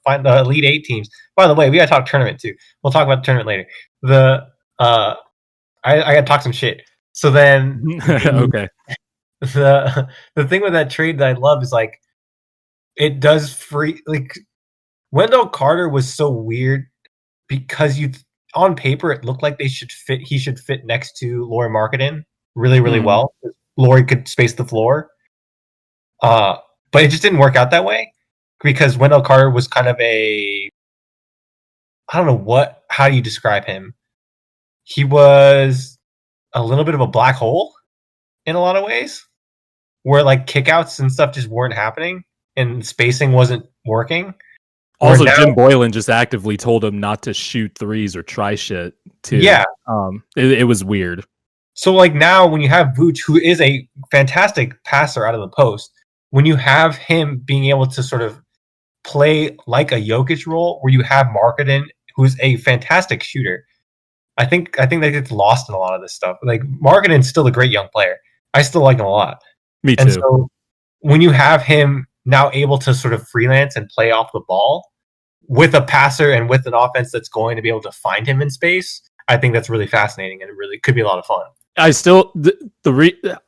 Elite Eight teams. By the way, we gotta talk tournament too. We'll talk about the tournament later. I gotta talk some shit. So then, okay. The thing with that trade that I love is like it does free, like Wendell Carter was so weird because on paper it looked like he should fit next to Lowry Markkanen really, really well. Lowry could space the floor. But it just didn't work out that way because Wendell Carter was kind of I don't know how do you describe him? He was a little bit of a black hole in a lot of ways, where like kickouts and stuff just weren't happening and spacing wasn't working. Also, Jim Boylan just actively told him not to shoot threes or try shit too. Yeah. It was weird. So like now when you have Vooch, who is a fantastic passer out of the post, when you have him being able to sort of play like a Jokic role where you have Markkanen, who's a fantastic shooter, I think that gets lost in a lot of this stuff. Like Markkanen's still a great young player. I still like him a lot. Me too. And so when you have him now able to sort of freelance and play off the ball with a passer and with an offense that's going to be able to find him in space, I think that's really fascinating and it really could be a lot of fun. I still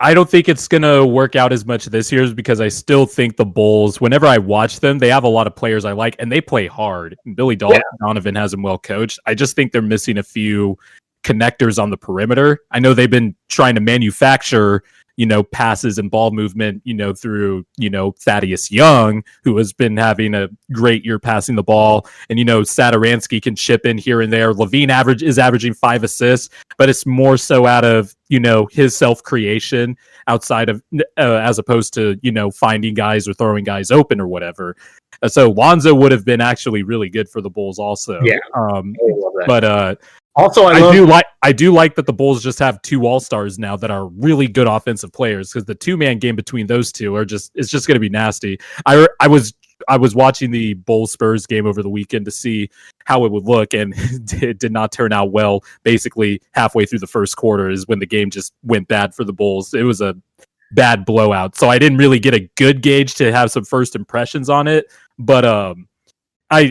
I don't think it's gonna work out as much this year because I still think the Bulls, whenever I watch them, they have a lot of players I like and they play hard. Billy Donovan has them well coached. I just think they're missing a few connectors on the perimeter. I know they've been trying to manufacture, passes and ball movement, through, Thaddeus Young, who has been having a great year passing the ball. And, Satoransky can chip in here and there. Levine is averaging 5 assists, but it's more so out of, his self-creation outside of, as opposed to, finding guys or throwing guys open or whatever. So Lonzo would have been actually really good for the Bulls also. Yeah. But also, I do like that the Bulls just have 2 all-stars now that are really good offensive players, because the 2-man game between those two it's just going to be nasty. I was watching the Bulls Spurs game over the weekend to see how it would look, and it did not turn out well. Basically, halfway through the first quarter is when the game just went bad for the Bulls. It was a bad blowout, so I didn't really get a good gauge to have some first impressions on it. But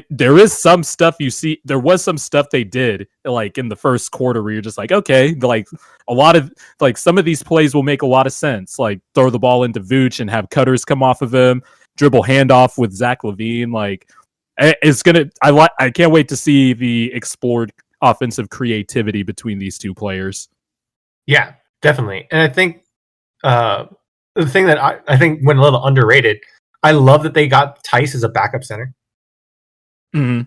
there is some stuff there was some stuff they did like in the first quarter where you're just like, okay, like a lot of like some of these plays will make a lot of sense. Like throw the ball into Vooch and have cutters come off of him, dribble handoff with Zach LaVine. Like I can't wait to see the explored offensive creativity between these two players. Yeah, definitely. And I think the thing that I think went a little underrated, I love that they got Tice as a backup center. Mm-hmm.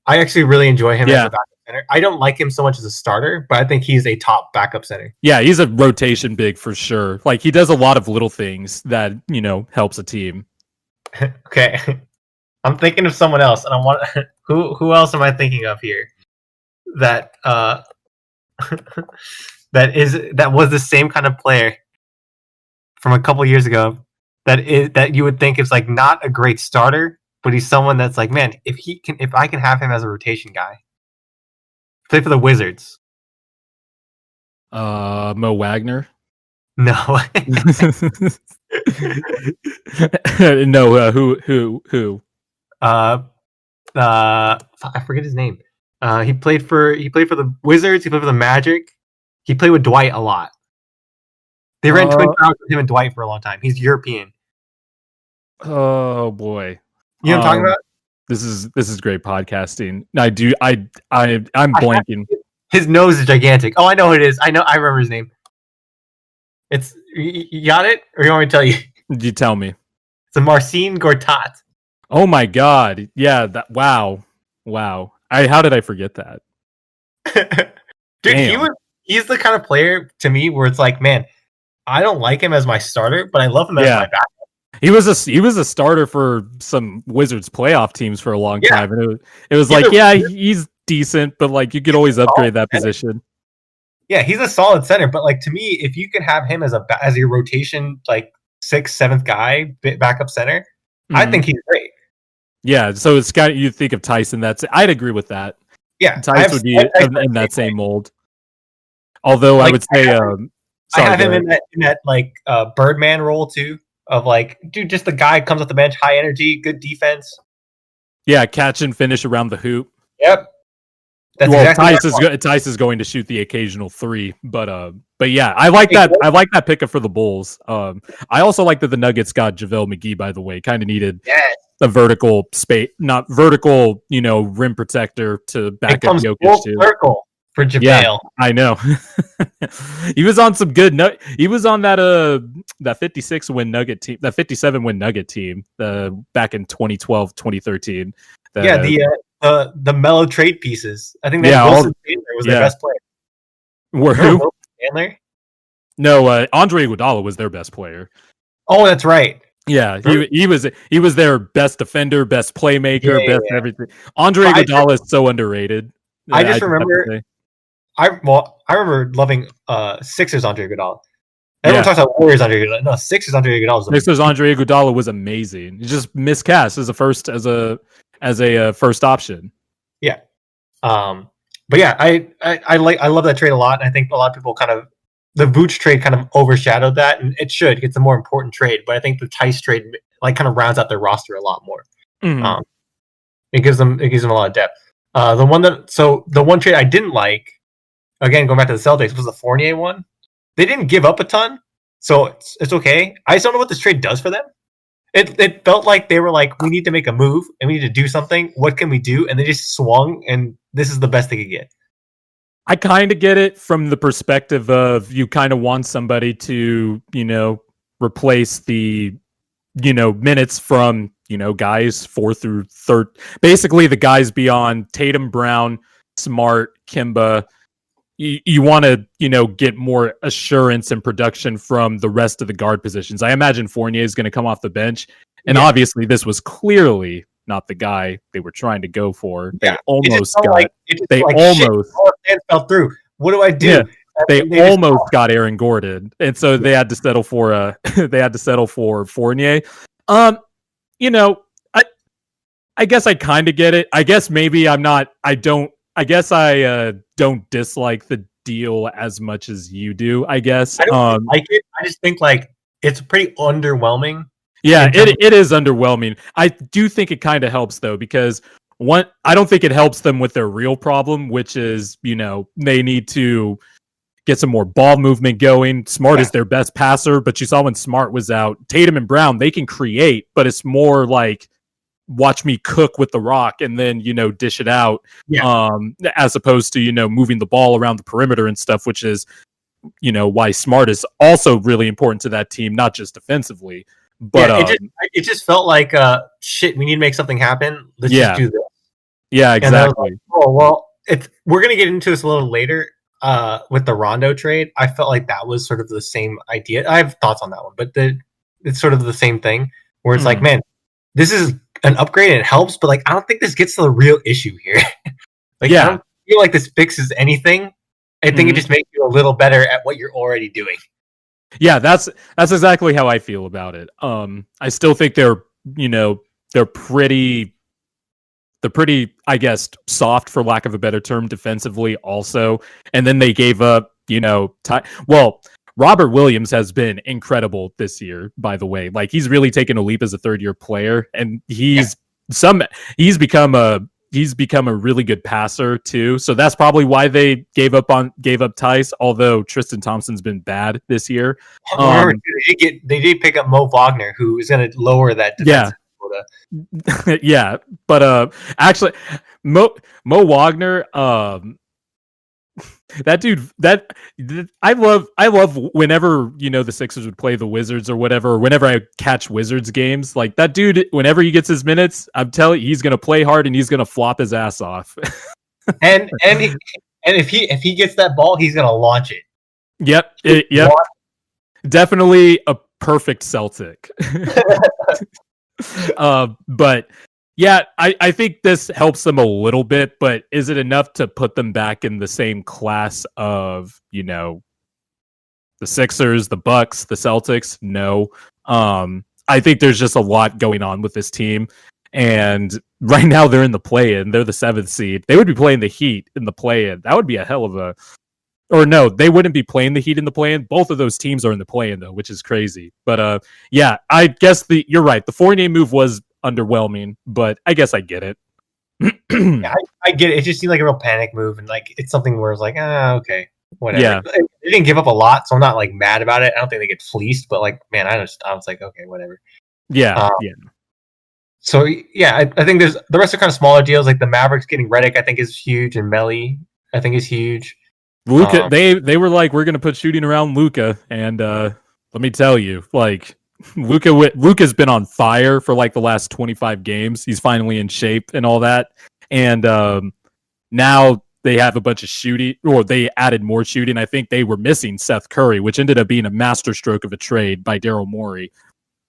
I actually really enjoy him as a backup center. I don't like him so much as a starter, but I think he's a top backup center. Yeah, he's a rotation big for sure. Like he does a lot of little things that, helps a team. Okay. I'm thinking of someone else, and I want who else am I thinking of here? That that was the same kind of player from a couple years ago that you would think is like not a great starter, but he's someone that's like, man, if I can have him as a rotation guy. Play for the Wizards. Mo Wagner? No. No, who? I forget his name. He played for the Wizards, he played for the Magic. He played with Dwight a lot. They ran twin towers with him and Dwight for a long time. He's European. Oh boy. You know what I'm talking about? This is great podcasting. I'm blanking. His nose is gigantic. Oh, I know who it is. I remember his name. You got it? Or you want me to tell you? You tell me. It's a Marcin Gortat. Oh my god. Yeah, wow. How did I forget that? Dude, he's the kind of player to me where it's like, man, I don't like him as my starter, but I love him as my backup. He was a starter for some Wizards playoff teams for a long time, and it was like, he's decent, but like you could always upgrade that position. Yeah, he's a solid center, but like to me, if you can have him as your rotation like 6th, 7th guy, backup center, I think he's great. Yeah, so it's got you think of Tyson. I'd agree with that. Yeah, Tyson would be in that same mold. Although I would say, I have him in that like Birdman role too. Of like, dude, just the guy comes off the bench, high energy, good defense. Yeah, catch and finish around the hoop. Yep. Tice is going to shoot the occasional 3, but yeah, I like that. I like that pickup for the Bulls. I also like that the Nuggets got JaVale McGee. By the way, kind of needed a vertical space, not vertical, rim protector to back up Jokic too. Circle for JaVale. Yeah, I know. He was on some good. He was on that 56 win Nugget team, that 57 win Nugget team, back in 2012, 2013. The mellow trade pieces. I think that Wilson Chandler was their best player. Who? Chandler? No, Andre Iguodala was their best player. Oh, that's right. Yeah, he was their best defender, best playmaker, best everything. Andre Iguodala is so underrated. I just remember. I remember loving Sixers Andre Iguodala. Everyone talks about Warriors Andre Iguodala. No, Sixers Andre Iguodala. Sixers Andre Iguodala was amazing. He just miscast as a first option. Yeah. But yeah, I love that trade a lot. And I think a lot of people the Vooch trade kind of overshadowed that, and it should. It's a more important trade, but I think the Tice trade like kind of rounds out their roster a lot more. Mm-hmm. It gives them a lot of depth. The one trade I didn't like, again going back to the Celtics, was the Fournier one. They didn't give up a ton, so it's okay. I just don't know what this trade does for them. It felt like they were like, we need to make a move and we need to do something. What can we do? And they just swung, and this is the best they could get. I kind of get it from the perspective of you kind of want somebody to, replace the, minutes from, guys 4 through 3rd. Basically, the guys beyond Tatum, Brown, Smart, Kimba. You want to, get more assurance and production from the rest of the guard positions. I imagine Fournier is going to come off the bench. And obviously, this was clearly not the guy they were trying to go for. They almost got. They almost fell through. What do I do? Yeah, they almost got Aaron Gordon, and so they had to settle for Fournier. I guess I kind of get it. I guess maybe I'm not. I don't. I guess I don't dislike the deal as much as you do. I guess I don't like it. I just think it's pretty underwhelming. Yeah, it is underwhelming. I do think it kind of helps though, because I don't think it helps them with their real problem, which is, they need to get some more ball movement going. Smart is their best passer, but you saw when Smart was out, Tatum and Brown, they can create, but it's more like watch me cook with the rock and then, dish it out, as opposed to, moving the ball around the perimeter and stuff, which is, why Smart is also really important to that team, not just defensively. But it just felt like shit. We need to make something happen. Let's just do this. Yeah, exactly. We're gonna get into this a little later with the Rondo trade. I felt like that was sort of the same idea. I have thoughts on that one, but it's sort of the same thing where it's like, man, this is an upgrade and it helps, but I don't think this gets to the real issue here. I don't feel like this fixes anything. I think it just makes you a little better at what you're already doing. Yeah, that's exactly how I feel about it. I still think they're pretty, I guess, soft, for lack of a better term, defensively also. And then they gave up, Robert Williams has been incredible this year, by the way. He's really taken a leap as a third-year player, and he's become a really good passer too. So that's probably why they gave up Tice, although Tristan Thompson's been bad this year. They did pick up Mo Wagner, who is going to lower that defensive quota. Yeah, but actually Mo Wagner, that dude, I love whenever the Sixers would play the Wizards or whatever, or whenever I catch Wizards games, that dude, whenever he gets his minutes, I'm telling you, he's gonna play hard and he's gonna flop his ass off. and if he gets that ball, he's gonna launch it. Yep. Definitely a perfect Celtic. But yeah, I think this helps them a little bit, but is it enough to put them back in the same class of, the Sixers, the Bucks, the Celtics? No. I think there's just a lot going on with this team. And right now they're in the play-in. They're the 7th seed. They would be playing the Heat in the play-in. That would be a hell of a... Or no, they wouldn't be playing the Heat in the play-in. Both of those teams are in the play-in, though, which is crazy. But yeah, I guess you're right. The Fournier move was underwhelming, but I guess I get it. Yeah, I get it. It just seemed like a real panic move, and it's something where it's okay, whatever. Yeah. They didn't give up a lot, so I'm not mad about it. I don't think they get fleeced, but man, I was okay, whatever. Yeah, yeah. So yeah, I think there's the rest are kind of smaller deals, like the Mavericks getting Redick, I think is huge, and Melly, I think is huge. Luka, they were we're gonna put shooting around Luka, and let me tell you, Luka's been on fire for the last 25 games. He's finally in shape and all that. And now they have a bunch of shooting, or they added more shooting. I think they were missing Seth Curry, which ended up being a masterstroke of a trade by Daryl Morey.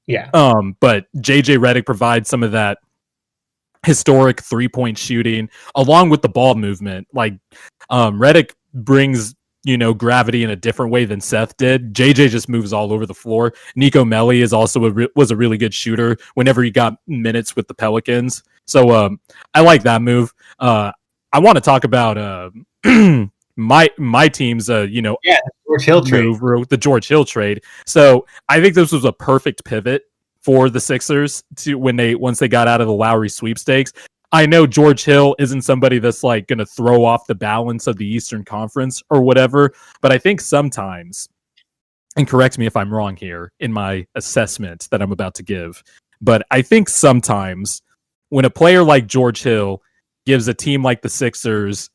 Yeah. But JJ Redick provides some of that historic 3-point shooting along with the ball movement. Redick brings gravity in a different way than Seth did. JJ just moves all over the floor. Nico Melli is also was a really good shooter whenever he got minutes with the Pelicans. So I like that move. I want to talk about my team's George Hill trade. The George Hill trade. So I think this was a perfect pivot for the Sixers to once they got out of the Lowry sweepstakes. I know George Hill isn't somebody that's going to throw off the balance of the Eastern Conference or whatever, but I think sometimes, and correct me if I'm wrong here in my assessment that I'm about to give, but I think sometimes when a player like George Hill gives a team like the Sixers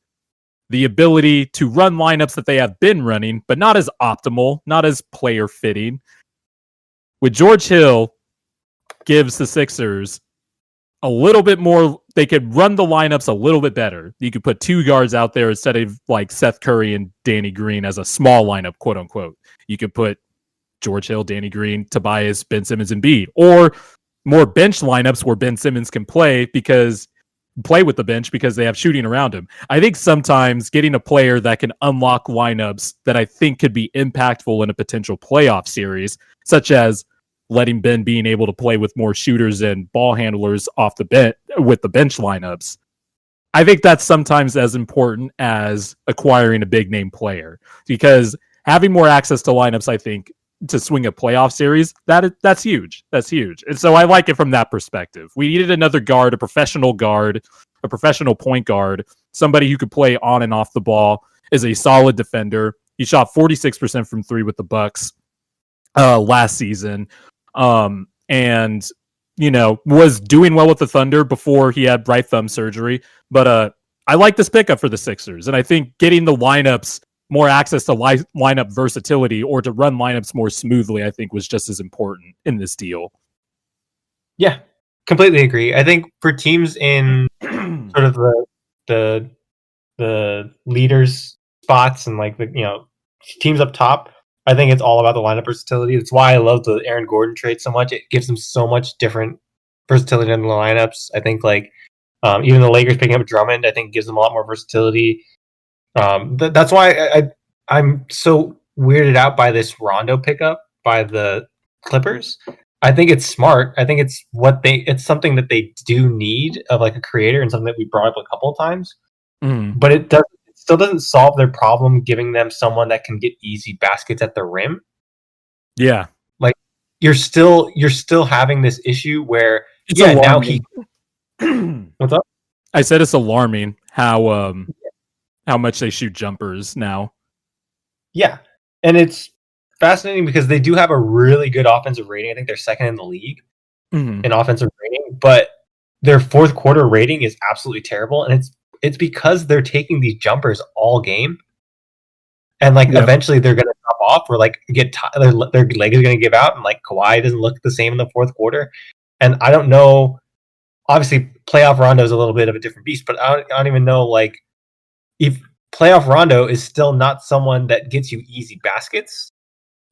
the ability to run lineups that they have been running, but not as optimal, not as player fitting. With George Hill, gives the Sixers a little bit more. They could run the lineups a little bit better. You could put 2 guards out there instead of like Seth Curry and Danny Green as a small lineup, quote unquote. You could put George Hill, Danny Green, Tobias, Ben Simmons, and Embiid, or more bench lineups where Ben Simmons can play with the bench because they have shooting around him. I think sometimes getting a player that can unlock lineups that I think could be impactful in a potential playoff series, such as letting Ben being able to play with more shooters and ball handlers off the bench with the bench lineups. I think that's sometimes as important as acquiring a big name player, because having more access to lineups, I think, to swing a playoff series, that's huge. That's huge. And so I like it from that perspective. We needed another guard, a professional point guard, somebody who could play on and off the ball, is a solid defender. He shot 46% from 3 with the Bucks last season. And was doing well with the Thunder before he had right thumb surgery. But I like this pickup for the Sixers. And I think getting the lineups more access to lineup versatility or to run lineups more smoothly, I think was just as important in this deal. Yeah, completely agree. I think for teams in sort of the leaders spots and like the teams up top, I think it's all about the lineup versatility. That's why I love the Aaron Gordon trade so much. It gives them so much different versatility in the lineups. I think even the Lakers picking up Drummond, I think gives them a lot more versatility. That's why I'm so weirded out by this Rondo pickup by the Clippers. I think it's smart. I think it's something that they do need of like a creator, and something that we brought up a couple of times. But it still doesn't solve their problem giving them someone that can get easy baskets at the rim. Yeah. Like you're still having this issue where now he What's up? I said it's alarming how much they shoot jumpers now. Yeah. And it's fascinating because they do have a really good offensive rating. I think they're second in the league in offensive rating, but their fourth quarter rating is absolutely terrible. And it's because they're taking these jumpers all game. And eventually they're going to drop off or their leg is going to give out, and Kawhi doesn't look the same in the fourth quarter. And I don't know, obviously playoff Rondo is a little bit of a different beast, but I don't even know if playoff Rondo is still not someone that gets you easy baskets.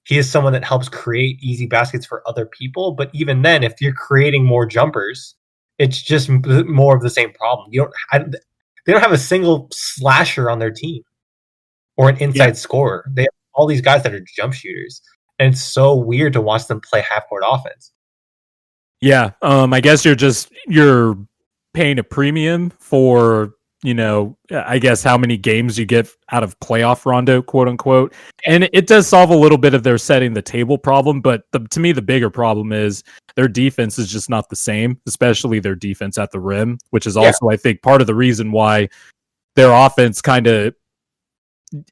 He is someone that helps create easy baskets for other people. But even then, if you're creating more jumpers, it's just more of the same problem. They don't have a single slasher on their team or an inside scorer. They have all these guys that are jump shooters, and it's so weird to watch them play half court offense. Yeah, I guess you're paying a premium for I guess how many games you get out of playoff Rondo, quote unquote. And it does solve a little bit of their setting the table problem. But to me, the bigger problem is their defense is just not the same, especially their defense at the rim, which is also, I think, part of the reason why their offense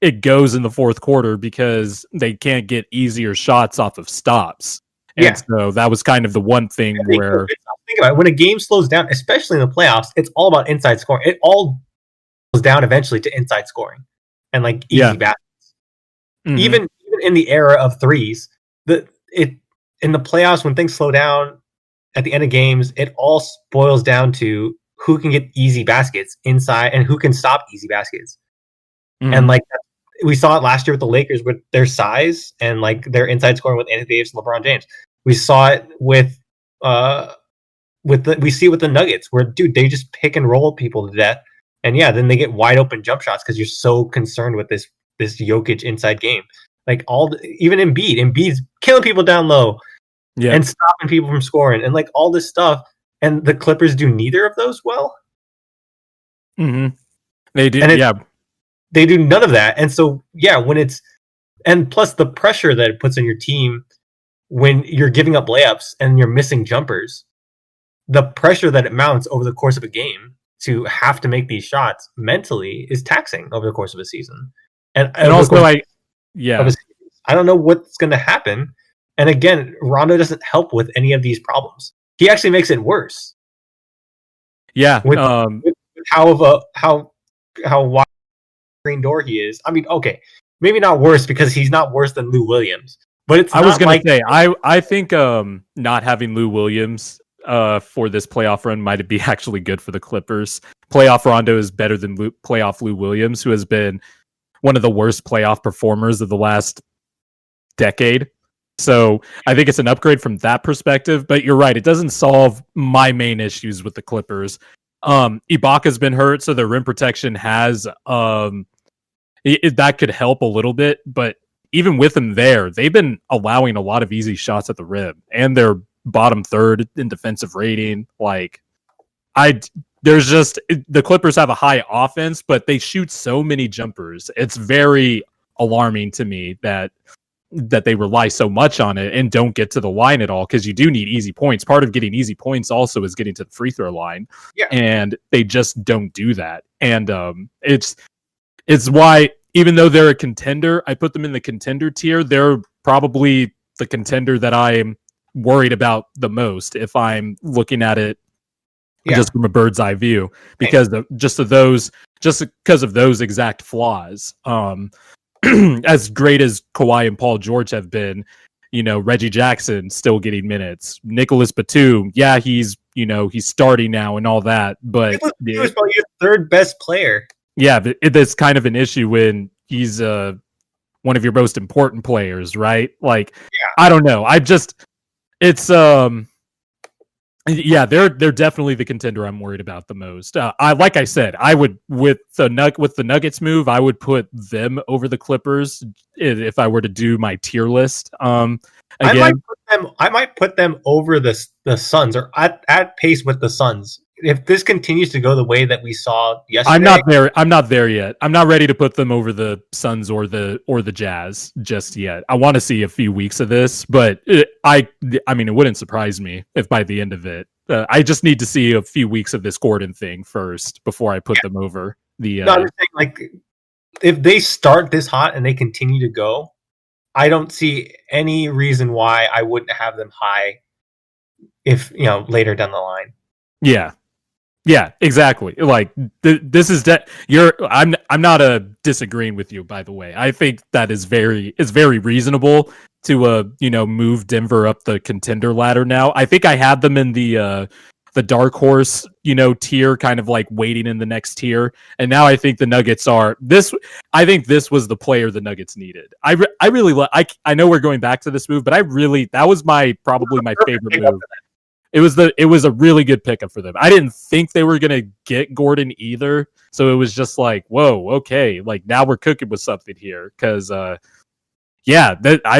it goes in the fourth quarter, because they can't get easier shots off of stops. And so that was kind of the one thing where... Think about it. When a game slows down, especially in the playoffs, it's all about inside scoring. It all goes down eventually to inside scoring and easy baskets. Even in the era of threes, in the playoffs, when things slow down at the end of games, it all boils down to who can get easy baskets inside and who can stop easy baskets. And we saw it last year with the Lakers with their size and their inside scoring with Anthony Davis and LeBron James. We saw it with we see it with the Nuggets, where they just pick and roll people to death, and then they get wide open jump shots because you're so concerned with this Jokic inside game. Even Embiid's killing people down low, and stopping people from scoring, and all this stuff. And the Clippers do neither of those well. They do, they do none of that. And so and plus the pressure that it puts on your team when you're giving up layups and you're missing jumpers. The pressure that it mounts over the course of a game to have to make these shots mentally is taxing over the course of a season. And also, I don't know what's going to happen. And again, Rondo doesn't help with any of these problems. He actually makes it worse. Yeah. With how wide screen door he is. I mean, okay, maybe not worse because he's not worse than Lou Williams, but it's. I was going to say, I think not having Lou Williams for this playoff run might be actually good for the Clippers. Playoff Rondo is better than playoff Lou Williams, who has been one of the worst playoff performers of the last decade. So I think it's an upgrade from that perspective, but you're right. It doesn't solve my main issues with the Clippers. Ibaka's been hurt, so their rim protection has that could help a little bit, but even with him there, they've been allowing a lot of easy shots at the rim, and they're bottom third in defensive rating. There's just the Clippers have a high offense, but they shoot so many jumpers. It's very alarming to me that they rely so much on it and don't get to the line at all, because you do need easy points. Part of getting easy points also is getting to the free throw line, and they just don't do that. And it's why, even though they're a contender, I put them in the contender tier. They're probably the contender that I'm worried about the most if I'm looking at it just from a bird's eye view, because just because of those exact flaws. As great as Kawhi and Paul George have been, Reggie Jackson still getting minutes. Nicholas Batum, he's starting now and all that, but he was probably your third best player. Yeah, but it's kind of an issue when he's one of your most important players, right? I don't know. They're definitely the contender I'm worried about the most. Like I said, I would with the Nuggets move, I would put them over the Clippers if I were to do my tier list. Again, I might put them over the Suns, or at pace with the Suns. If this continues to go the way that we saw yesterday, I'm not there yet. I'm not ready to put them over the Suns or the Jazz just yet. I want to see a few weeks of this, but I mean, it wouldn't surprise me if by the end of it, I just need to see a few weeks of this Gordon thing first before I put them over the. No, I'm just saying, if they start this hot and they continue to go, I don't see any reason why I wouldn't have them high. If later down the line. Yeah, exactly. This is I'm not disagreeing with you, by the way. I think that is very reasonable to move Denver up the contender ladder now. I think I had them in the dark horse, tier, kind of waiting in the next tier. And now I think the Nuggets are this. I think this was the player the Nuggets needed. I really I know we're going back to this move, but that was probably my favorite move. It was a really good pickup for them. I didn't think they were gonna get Gordon either, so it was just whoa, okay, now we're cooking with something here. Because I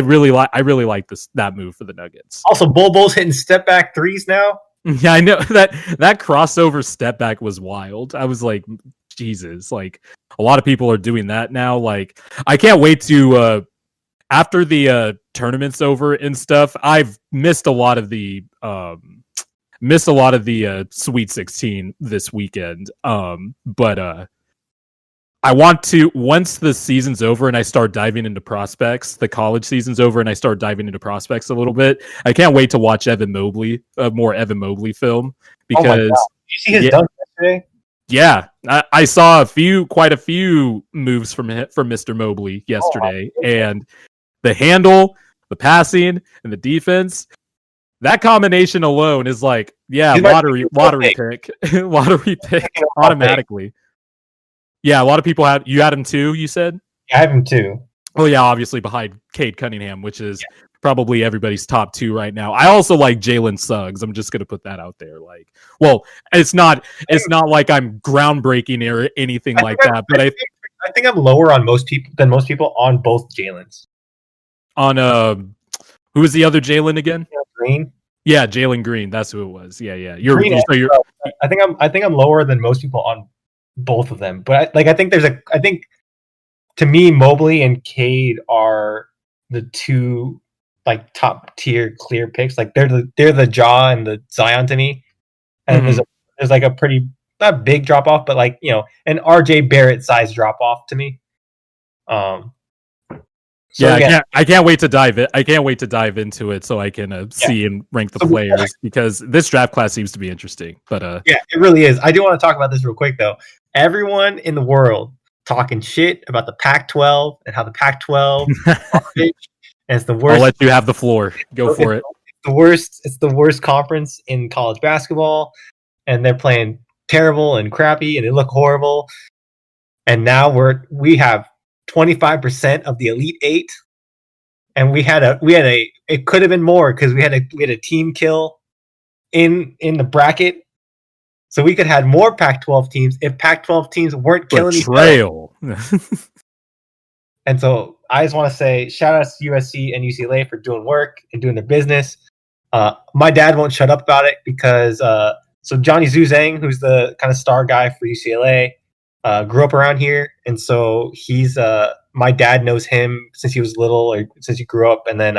really like that move for the Nuggets. Also, Bo's hitting step back threes now. Yeah, I know that crossover step back was wild. I was like, Jesus, a lot of people are doing that now. I can't wait to. After the tournament's over and stuff, I've missed a lot of the Sweet 16 this weekend. But I want to, once the season's over and I start diving into prospects, the college season's over and I start diving into prospects a little bit, I can't wait to watch more Evan Mobley film, because did you see his dunk yesterday? Yeah, I saw quite a few moves from Mr. Mobley yesterday, and the handle, the passing, and the defense. That combination alone is lottery pick, lottery pick automatically. Yeah, a lot of people had him too. You said? Yeah, I have him too. Oh yeah, obviously behind Cade Cunningham, which is probably everybody's top 2 right now. I also like Jalen Suggs. I'm just gonna put that out there. It's not like I'm groundbreaking or anything like that. But I think I'm lower on most people on both Jalen's. On who was the other Jalen again? Green. Yeah, Jalen Green. That's who it was. Yeah. I think I'm lower than most people on both of them. But I think to me, Mobley and Cade are the two top tier clear picks. They're the Ja and the Zion to me. And there's a pretty, not big drop off, but an RJ Barrett size drop off to me. I can't wait to dive in. I can't wait to dive into it so I can see and rank the players, because this draft class seems to be interesting. But it really is. I do want to talk about this real quick though. Everyone in the world talking shit about the Pac-12 and how the Pac-12 garbage, and it's the worst. I'll let you have the floor. Go for it. It's the worst conference in college basketball, and they're playing terrible and crappy, and they look horrible. And now we have 25% of the Elite Eight, and we had a it could have been more because we had a team kill in the bracket. So we could have had more Pac-12 teams if Pac-12 teams weren't killing each other. And so I just want to say shout out to USC and UCLA for doing work and doing their business. My dad won't shut up about it because so Johnny Zuzang, who's the kind of star guy for UCLA, grew up around here, and so he's my dad knows him since he was little, or since he grew up, and then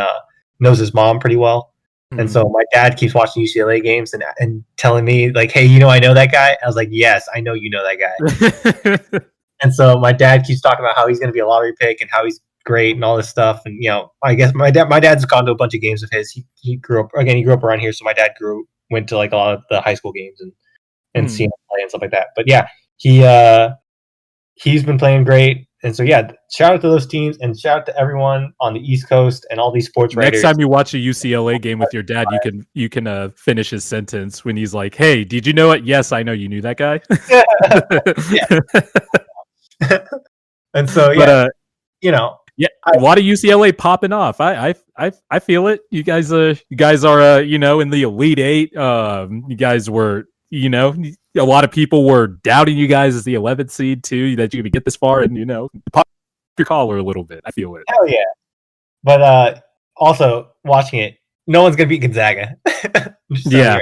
knows his mom pretty well. And so my dad keeps watching UCLA games and telling me, like, hey, I know that guy? I was like, yes, I know you know that guy. And so my dad keeps talking about how he's going to be a lottery pick and how he's great and all this stuff. And, I guess my dad's gone to a bunch of games of his. He grew up around here. So my dad went to like a lot of the high school games and seeing him play and stuff like that. But yeah, he's been playing great. And so, yeah, shout out to those teams and shout out to everyone on the East Coast and all these sports writers. Next time you watch a UCLA game with your dad, you can finish his sentence when he's like, "Hey, did you know it? Yes, I know you knew that guy." And so, a lot of UCLA popping off. I feel it. You guys are in the Elite Eight. You guys were a lot of people were doubting you guys as the 11th seed too, that you could get this far, and pop your collar a little bit. I feel it. Hell yeah! But also watching it, no one's gonna beat Gonzaga. Yeah,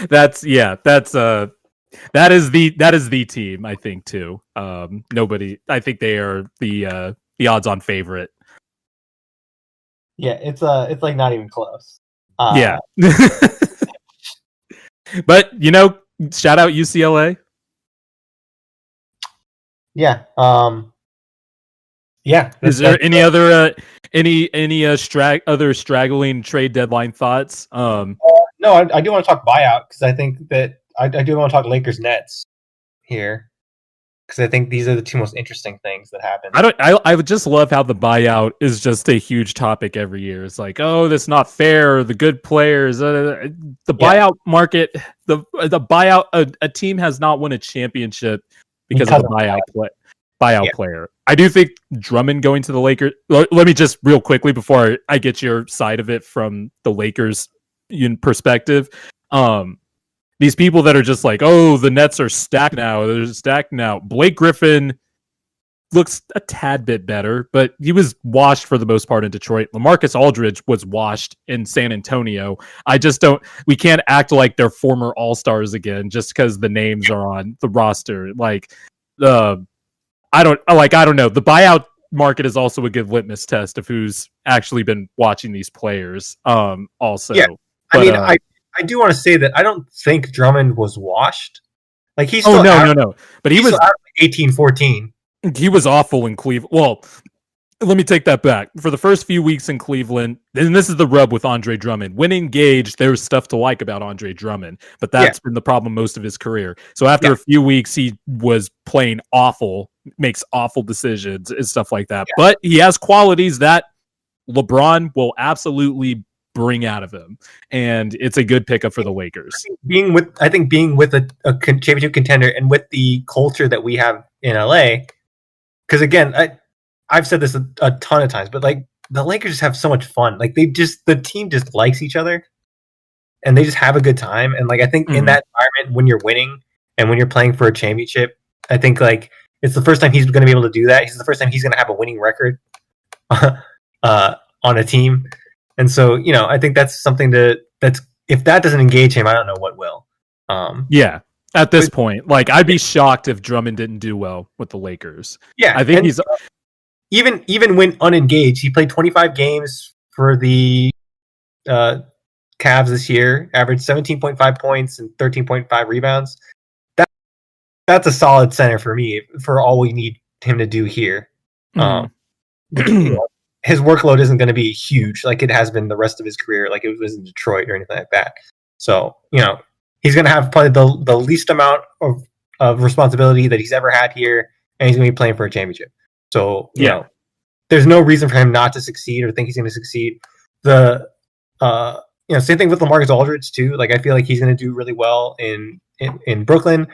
that is the team, I think, too. Nobody, I think they are the odds-on favorite. Yeah, it's like not even close. Yeah. But shout out UCLA. Yeah. Yeah. Is there any other other straggling trade deadline thoughts? No, I do want to talk buyout because I think that I do want to talk Lakers Nets here because I think these are the two most interesting things that happen. I would just love how the buyout is just a huge topic every year. It's like, oh, that's not fair. The good players, the buyout market, the buyout. A team has not won a championship because of the buyout player. I do think Drummond going to the Lakers. Let me just real quickly before I get your side of it from the Lakers perspective. These people that are just like, oh, the Nets are stacked now. They're stacked now. Blake Griffin looks a tad bit better, but he was washed for the most part in Detroit. LaMarcus Aldridge was washed in San Antonio. We can't act like they're former All-Stars again just because the names are on the roster. Like, I don't know. The buyout market is also a good litmus test of who's actually been watching these players. Also, yeah. But, I do want to say that I don't think Drummond was washed. Like he's still no. But he was 18-14. He was awful in Cleveland. Well, let me take that back. For the first few weeks in Cleveland, and this is the rub with Andre Drummond. When engaged, there was stuff to like about Andre Drummond, but that's been the problem most of his career. So after a few weeks, he was playing awful, makes awful decisions and stuff like that. Yeah. But he has qualities that LeBron will absolutely bring out of him, and it's a good pickup for the Lakers. Being with a championship contender and with the culture that we have in LA, because again, I've said this a ton of times, but like the Lakers just have so much fun. Like the team just likes each other, and they just have a good time. And like I think in that environment, when you're winning and when you're playing for a championship, I think like it's the first time he's going to be able to do that. It's the first time he's going to have a winning record on a team. And so, I think that's something that's if that doesn't engage him, I don't know what will. Yeah, at this point, like I'd be shocked if Drummond didn't do well with the Lakers. Yeah, I think he's even when unengaged, he played 25 games for the Cavs this year, averaged 17.5 points and 13.5 rebounds. That's a solid center for me for all we need him to do here. His workload isn't going to be huge like it has been the rest of his career, like it was in Detroit or anything like that. So, he's going to have probably the least amount of of responsibility that he's ever had here, and he's going to be playing for a championship. So, you know, there's no reason for him not to succeed or think he's going to succeed. The same thing with LaMarcus Aldridge too. Like, I feel like he's going to do really well in Brooklyn.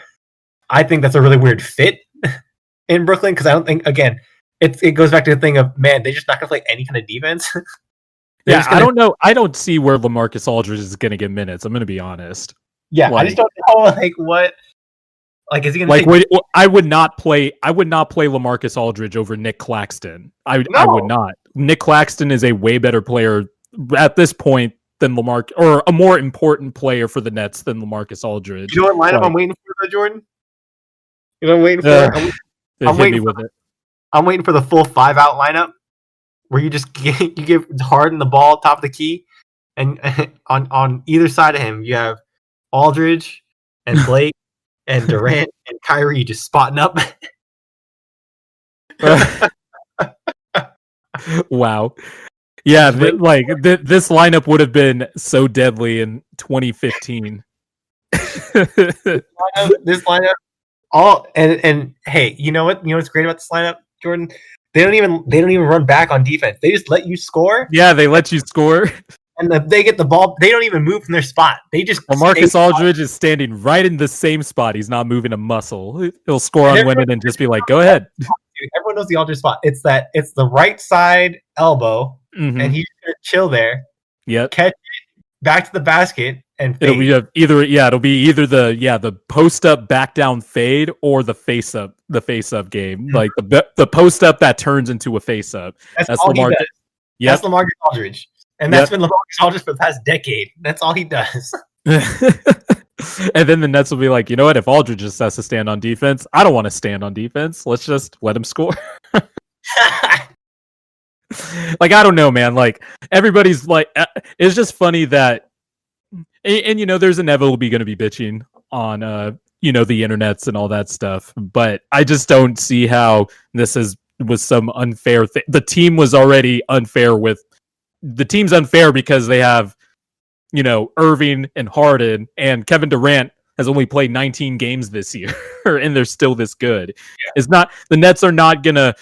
I think that's a really weird fit in Brooklyn because I don't think, again, it goes back to the thing of, man, they're just not going to play any kind of defense. I don't know. I don't see where LaMarcus Aldridge is going to get minutes. I'm going to be honest. Yeah, I just don't know, like, what. Like, is he going to I would not play LaMarcus Aldridge over Nick Claxton. I would not. Nick Claxton is a way better player at this point than LaMarcus, or a more important player for the Nets than LaMarcus Aldridge. You know what lineup I'm waiting for, Jordan? You know what I'm waiting for? I'm waiting for the full 5-out lineup where you just give Harden the ball top of the key, and on either side of him you have Aldridge and Blake and Durant and Kyrie just spotting up. Wow. Yeah, this lineup would have been so deadly in 2015. This lineup, and hey, you know what? You know what's great about this lineup, Jordan? They don't even run back on defense. They just let you score. Yeah, they let you score. And if they get the ball, they don't even move from their spot. They just LaMarcus Aldridge is standing right in the same spot. He's not moving a muscle. He'll score on women and just be like, "Go ahead." Dude, everyone knows the Aldridge spot. It's the right side elbow, and he's gonna chill there. Yep. Catch it, back to the basket, and fade. It'll be either the post up back down fade or the face up game. Like the post up that turns into a face up. That's all LaMarcus. He does. Yep. That's LaMarcus Aldridge. And that's been LaMarcus Aldridge for the past decade. That's all he does. And then the Nets will be like, you know what? If Aldridge just has to stand on defense, I don't want to stand on defense. Let's just let him score. Like, I don't know, man. Like, everybody's like, it's just funny that, and you know, there's inevitably going to be bitching on, the internets and all that stuff. But I just don't see how this was some unfair thing. The team was already unfair the team's unfair because they have, Irving and Harden, and Kevin Durant has only played 19 games this year, and they're still this good. Yeah. It's not, the Nets are not gonna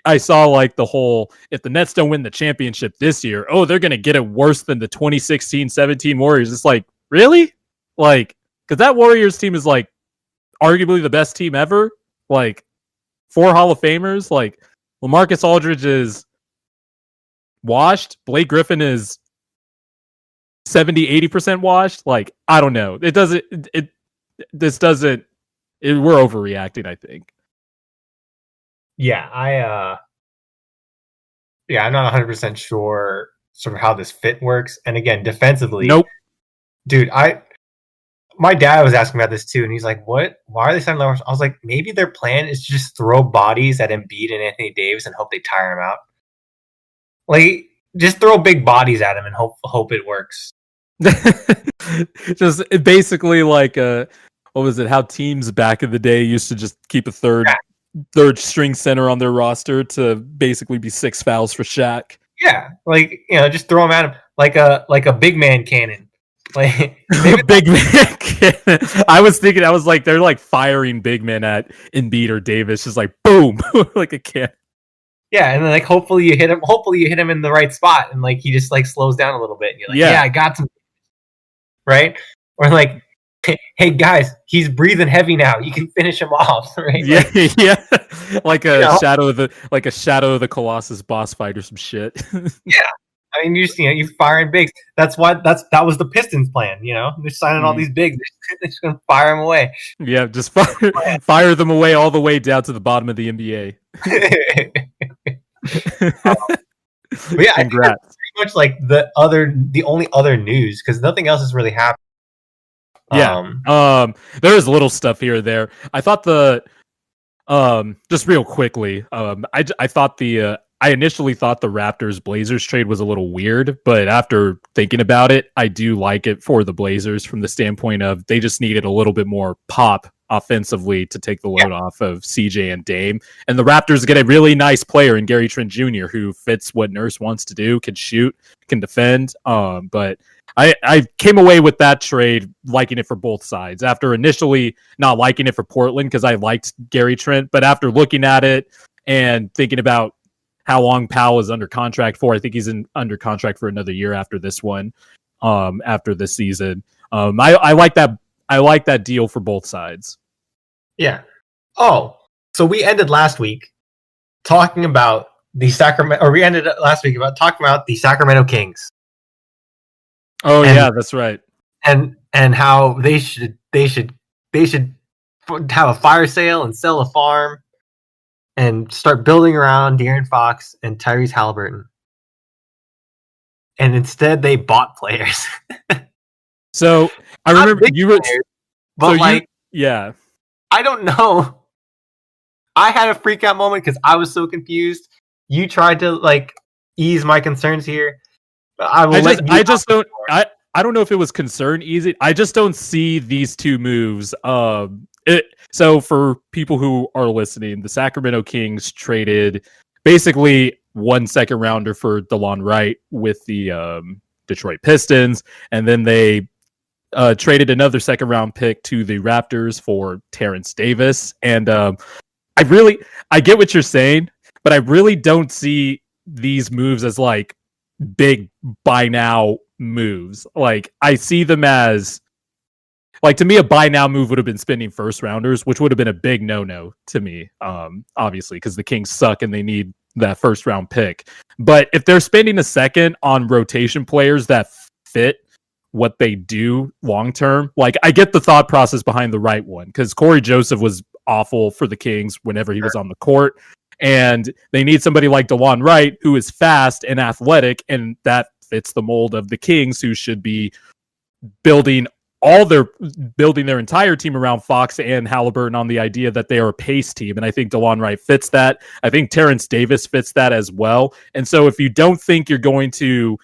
I saw like the whole, if the Nets don't win the championship this year, they're gonna get it worse than the 2016-17 Warriors. It's like, really? Like, because that Warriors team is like arguably the best team ever. Like, 4 Hall of Famers. Like, LaMarcus Aldridge is washed. Blake Griffin is 70-80% washed. Like, I don't know. We're overreacting, I think. Yeah, I'm not 100% sure sort of how this fit works. And again, defensively, nope. Dude, my dad was asking about this too, and he's like, "What? Why are they signing LaMarcus?" I was like, maybe their plan is to just throw bodies at Embiid and Anthony Davis and hope they tire him out. Like, just throw big bodies at him and hope it works. Just basically like what was it? How teams back in the day used to just keep a third string center on their roster to basically be 6 fouls for Shaq. Yeah, like, just throw him at him like a big man cannon. Like, big man cannon. I was like, they're like firing big men at Embiid or Davis, just like boom, like a cannon. Yeah, and then like hopefully you hit him in the right spot, and like he just like slows down a little bit, and you're like, yeah I got some, right? Or like, hey guys, he's breathing heavy now. You can finish him off, right? Yeah, like, yeah, like a shadow of the Colossus boss fight or some shit. Yeah, I mean, you firing bigs. That was the Pistons plan. They're signing all these bigs. They're just gonna fire them away. Yeah, just fire them away all the way down to the bottom of the NBA. But yeah, I think that's pretty much like the only other news, because nothing else has really happened. Yeah. There is little stuff here or there. I thought just real quickly, I initially thought the Raptors Blazers trade was a little weird, but after thinking about it, I do like it for the Blazers from the standpoint of they just needed a little bit more pop offensively to take the load off of CJ and Dame. And the Raptors get a really nice player in Gary Trent Jr. who fits what Nurse wants to do, can shoot, can defend. But I came away with that trade liking it for both sides. After initially not liking it for Portland because I liked Gary Trent, but after looking at it and thinking about how long Powell is under contract for, I think he's under contract for another year after this one, after this season. I like that. I like that deal for both sides. Yeah. Oh, so we ended last week talking about the Sacramento Kings. Oh, yeah, that's right. And how they should have a fire sale and sell a farm and start building around De'Aaron Fox and Tyrese Halliburton. And instead, they bought players. So I remember you were, players, but so yeah. I don't know. I had a freak out moment because I was so confused. You tried to ease my concerns here. I don't know if it was concern easy. I just don't see these two moves. So for people who are listening, the Sacramento Kings traded basically 1 second rounder for DeLon Wright with the Detroit Pistons, and then they traded another second round pick to the Raptors for Terrence Davis. And I get what you're saying, but I really don't see these moves as big buy now moves. I see them as to me, a buy now move would have been spending first rounders, which would have been a big no to me, obviously, because the Kings suck and they need that first round pick. But if they're spending a second on rotation players that fit what they do long term, I get the thought process behind the right one, because Corey Joseph was awful for the Kings whenever he was on the court. And they need somebody like DeLon Wright who is fast and athletic, and that fits the mold of the Kings, who should be building their entire team around Fox and Halliburton on the idea that they are a pace team. And I think DeLon Wright fits that. I think Terrence Davis fits that as well. And so if you don't think you're going to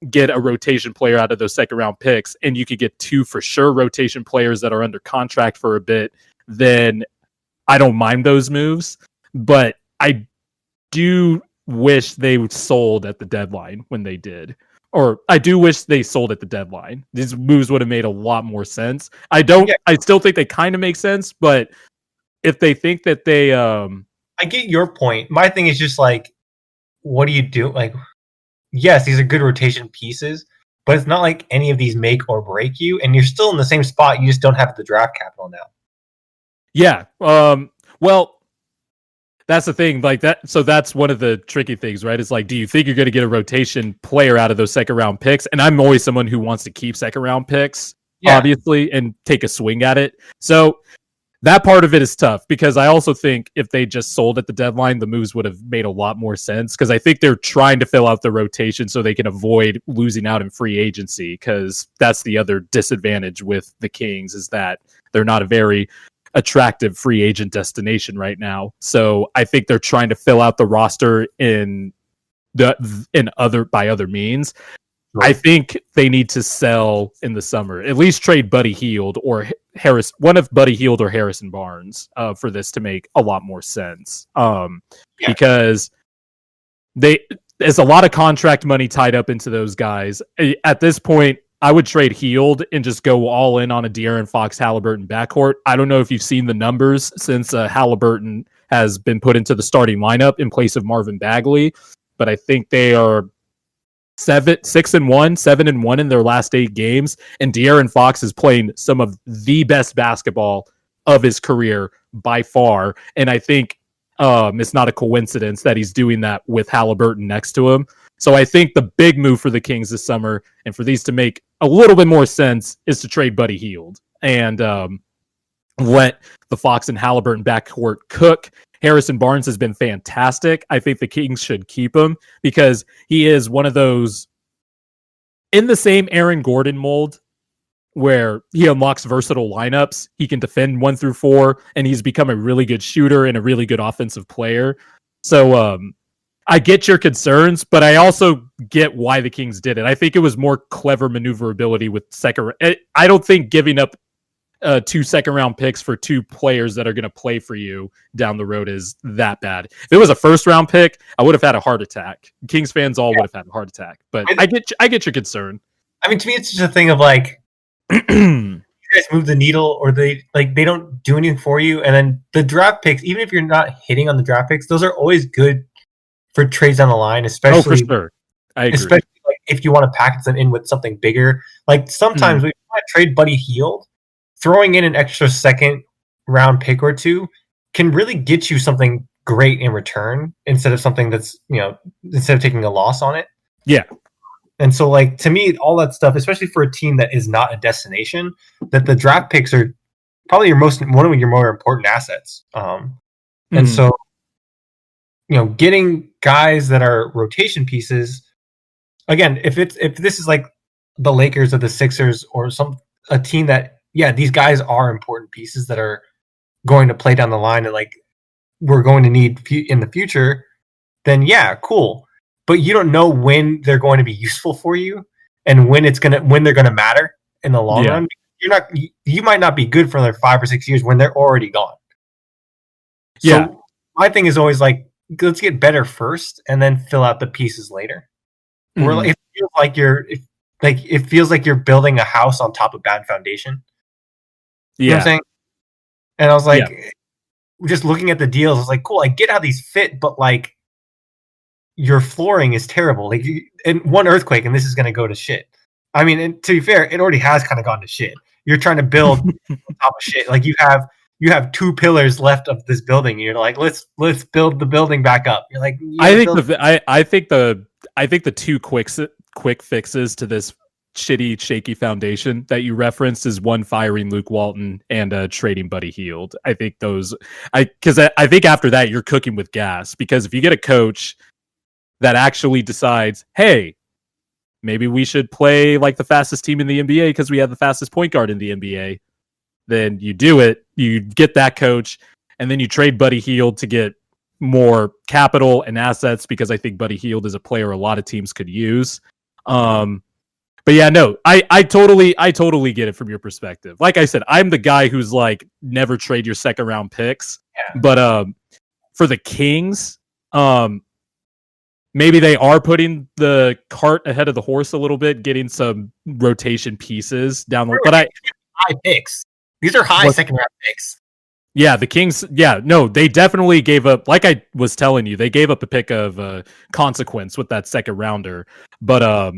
get a rotation player out of those second round picks, and you could get 2 for sure rotation players that are under contract for a bit, then I don't mind those moves. But I do wish they sold at the deadline when they did. Or I do wish they sold at the deadline. These moves would have made a lot more sense. I still think they kind of make sense, but if they think that they I get your point. My thing is just what do you do? Yes, these are good rotation pieces, but it's not like any of these make or break you, and you're still in the same spot. You just don't have the draft capital now. Yeah. Well, that's the thing, so that's one of the tricky things, right? It's do you think you're going to get a rotation player out of those second round picks? And I'm always someone who wants to keep second round picks, obviously, and take a swing at it. So that part of it is tough, because I also think if they just sold at the deadline, the moves would have made a lot more sense, because I think they're trying to fill out the rotation so they can avoid losing out in free agency, because that's the other disadvantage with the Kings, is that they're not a very attractive free agent destination right now. So I think they're trying to fill out the roster by other means. Right. I think they need to sell in the summer, at least trade Buddy Hield or one of Buddy Hield or Harrison Barnes for this to make a lot more sense. Because there's a lot of contract money tied up into those guys. At this point, I would trade Hield and just go all in on a De'Aaron Fox Halliburton backcourt. I don't know if you've seen the numbers since Halliburton has been put into the starting lineup in place of Marvin Bagley, but I think they are 7-1 in their last 8 games, and De'Aaron Fox is playing some of the best basketball of his career by far. And I think it's not a coincidence that he's doing that with Halliburton next to him. So I think the big move for the Kings this summer, and for these to make a little bit more sense, is to trade Buddy Hield and let the Fox and Halliburton backcourt cook. Harrison Barnes has been fantastic. I think the Kings should keep him, because he is one of those in the same Aaron Gordon mold, where he unlocks versatile lineups. He can defend 1 through 4, and he's become a really good shooter and a really good offensive player. So I get your concerns, but I also get why the Kings did it. I think it was more clever maneuverability with second. I don't think giving up 2 second-round picks for 2 players that are going to play for you down the road is that bad. If it was a first-round pick, I would have had a heart attack. Kings fans all would have had a heart attack. But I get your concern. I mean, to me, it's just a thing of like, you guys move the needle, or they don't do anything for you, and then the draft picks, even if you're not hitting on the draft picks, those are always good for trades down the line, especially. Oh, for sure. I agree. Especially like if you want to package them in with something bigger. Like sometimes we want to trade Buddy Hield, throwing in an extra second round pick or 2 can really get you something great in return instead of something that's, instead of taking a loss on it. Yeah. And so, like, to me, all that stuff, especially for a team that is not a destination, that the draft picks are probably one of your more important assets. And so, getting guys that are rotation pieces, again, if this is like the Lakers or the Sixers or a team that, these guys are important pieces that are going to play down the line and like we're going to need in the future, then cool. But you don't know when they're going to be useful for you and when they're gonna matter in the long run. You might not be good for another 5 or 6 years when they're already gone. So my thing is always like, let's get better first and then fill out the pieces later. Or it feels like you're building a house on top of bad foundation. You know what I'm saying? And I was like, just looking at the deals, I was like, cool, I get how these fit, but like your flooring is terrible. Like, and one earthquake and this is going to go to shit. I mean, and to be fair, it already has kind of gone to shit. You're trying to build on top of shit. Like you have 2 pillars left of this building. And you're like, let's build the building back up. You're like, I think the 2 quick fixes to this shitty, shaky foundation that you referenced is one, firing Luke Walton, and trading Buddy Hield. I think because I think after that you're cooking with gas, because if you get a coach that actually decides, hey, maybe we should play like the fastest team in the NBA because we have the fastest point guard in the NBA, then you do it. You get that coach, and then you trade Buddy Hield to get more capital and assets, because I think Buddy Hield is a player a lot of teams could use. But I totally get it from your perspective. Like I said, I'm the guy who's like, never trade your second round picks. Yeah. But for the Kings, maybe they are putting the cart ahead of the horse a little bit, getting some rotation pieces down the. But high picks. These are high second round picks. Yeah, the Kings. Yeah, no, they definitely gave up. Like I was telling you, they gave up a pick of consequence with that second rounder. But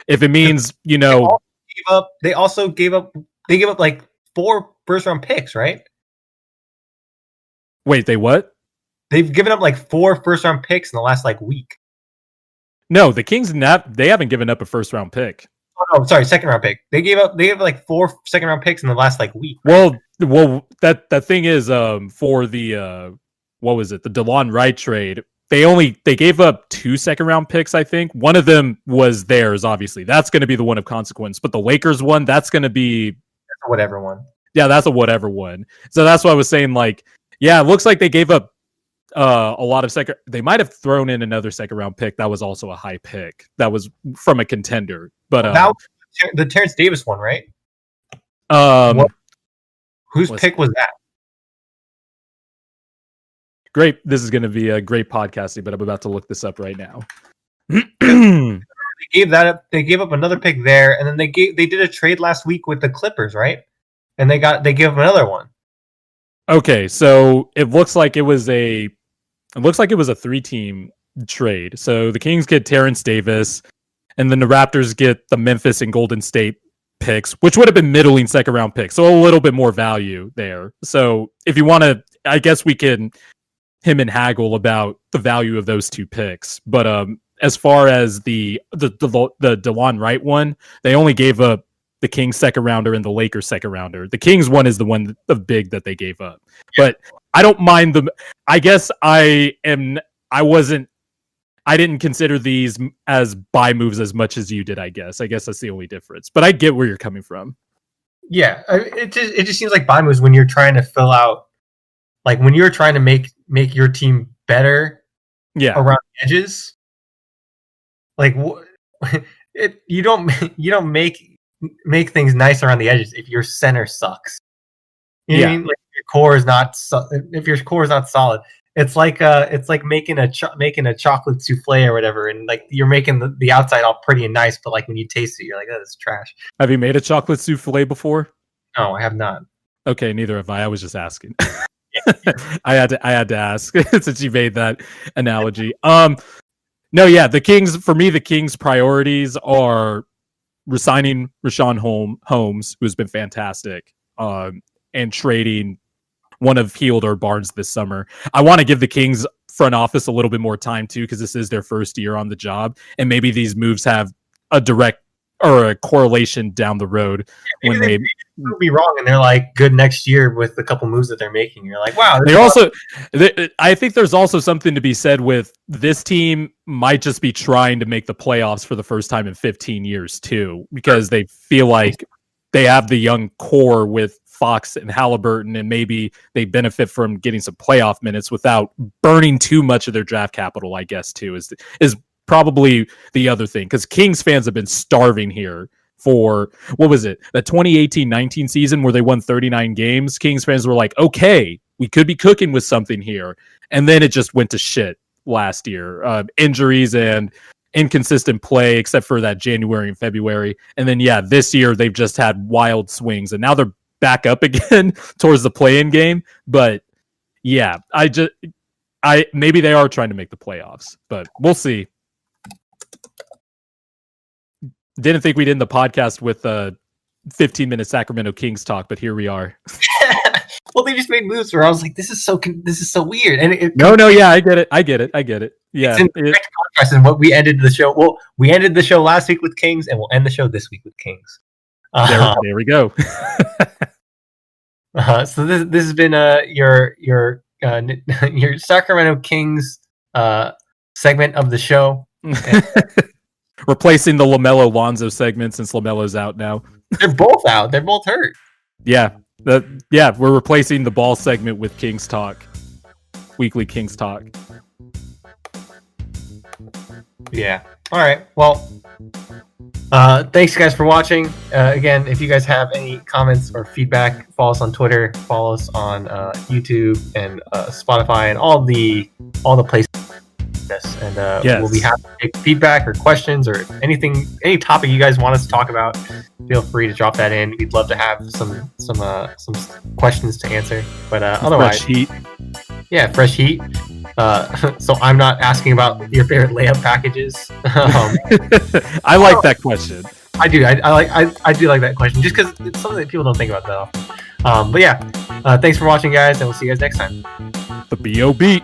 if it means, they gave up like 4 first round picks, right? Wait, they what? They've given up like 4 first round picks in the last like week. No, the Kings they haven't given up a first round pick. Oh no, sorry, second round pick. They gave like 4 second round picks in the last like week. Right? Well, that thing is for the what was it? The DeLon Wright trade. They gave up 2 second round picks, I think. One of them was theirs, obviously. That's going to be the one of consequence. But the Lakers one, that's going to be a whatever one. Yeah, that's a whatever one. So that's why I was saying, like, it looks like they gave up a lot of second. They might have thrown in another second round pick. That was also a high pick. That was from a contender. But that was the Terrence Davis one, right? Whose pick was that? Great. This is going to be a great podcasting, but I'm about to look this up right now. They gave that up. They gave up another pick there, and then they did a trade last week with the Clippers, right? And they gave them another one. Okay, so it looks like it was a 3-team trade. So the Kings get Terrence Davis, and then the Raptors get the Memphis and Golden State picks, which would have been middling second round picks, so a little bit more value there. So if you want to, I guess we can him and haggle about the value of those 2 picks. But as far as the DeLon Wright one, they only gave up the Kings second rounder and the Lakers second rounder. The Kings one is the one of big that they gave up. Yeah. But I don't mind them. I guess I didn't consider these as buy moves as much as you did, I guess. I guess that's the only difference. But I get where you're coming from. Yeah, it just seems like buy moves when you're trying to fill out, like when you're trying to make your team better around the edges. Like you don't make things nice around the edges if your center sucks. You know what I mean? Like your core is not if your core is not solid, it's like making a chocolate souffle or whatever, and like you're making the outside all pretty and nice, but like when you taste it, you're like, oh, this is trash. Have you made a chocolate souffle before? No, I have not. Okay, neither have I. I was just asking. I had to ask since you made that analogy. No, yeah, the Kings' priorities are resigning Rashawn Holmes, who's been fantastic, and trading one of Heald or Barnes this summer. I want to give the Kings front office a little bit more time too, because this is their first year on the job, and maybe these moves have a direct or a correlation down the road when they could be wrong and they're like good next year with the couple moves that they're making. You're like, wow. I think there's also something to be said with this team might just be trying to make the playoffs for the first time in 15 years too, because they feel like they have the young core with Fox and Halliburton, and maybe they benefit from getting some playoff minutes without burning too much of their draft capital, I guess, too, is probably the other thing. Because Kings fans have been starving here for, what was it, the 2018-19 season where they won 39 games. Kings fans were like, okay, we could be cooking with something here. And then it just went to shit last year. Injuries and inconsistent play, except for that January and February. And then, yeah, this year they've just had wild swings. And now they're back up again towards the play-in game. But, yeah, maybe they are trying to make the playoffs. But we'll see. Didn't think we'd end the podcast with a 15-minute Sacramento Kings talk, but here we are. Well, they just made moves where I was like, "This is so weird." And yeah, I get it. Yeah, it's in direct contrast in what we ended the show. Well, we ended the show last week with Kings, and we'll end the show this week with Kings. There we go. So this has been your Sacramento Kings segment of the show. Replacing the LaMelo Lonzo segment since LaMelo's out now. They're both out. They're both hurt. Yeah. We're replacing the ball segment with Kings Talk. Weekly Kings Talk. Yeah. All right. Well, thanks guys for watching. Again, if you guys have any comments or feedback, follow us on Twitter, follow us on YouTube and Spotify and all the places. And we'll be happy to take feedback or questions or any topic you guys want us to talk about. Feel free to drop that in. We'd love to have some questions to answer. But otherwise, fresh heat. Yeah, fresh heat. So I'm not asking about your favorite layup packages. I like that question. I do. I do like that question just because it's something that people don't think about that often. But yeah, thanks for watching, guys, and we'll see you guys next time. The B.O.B.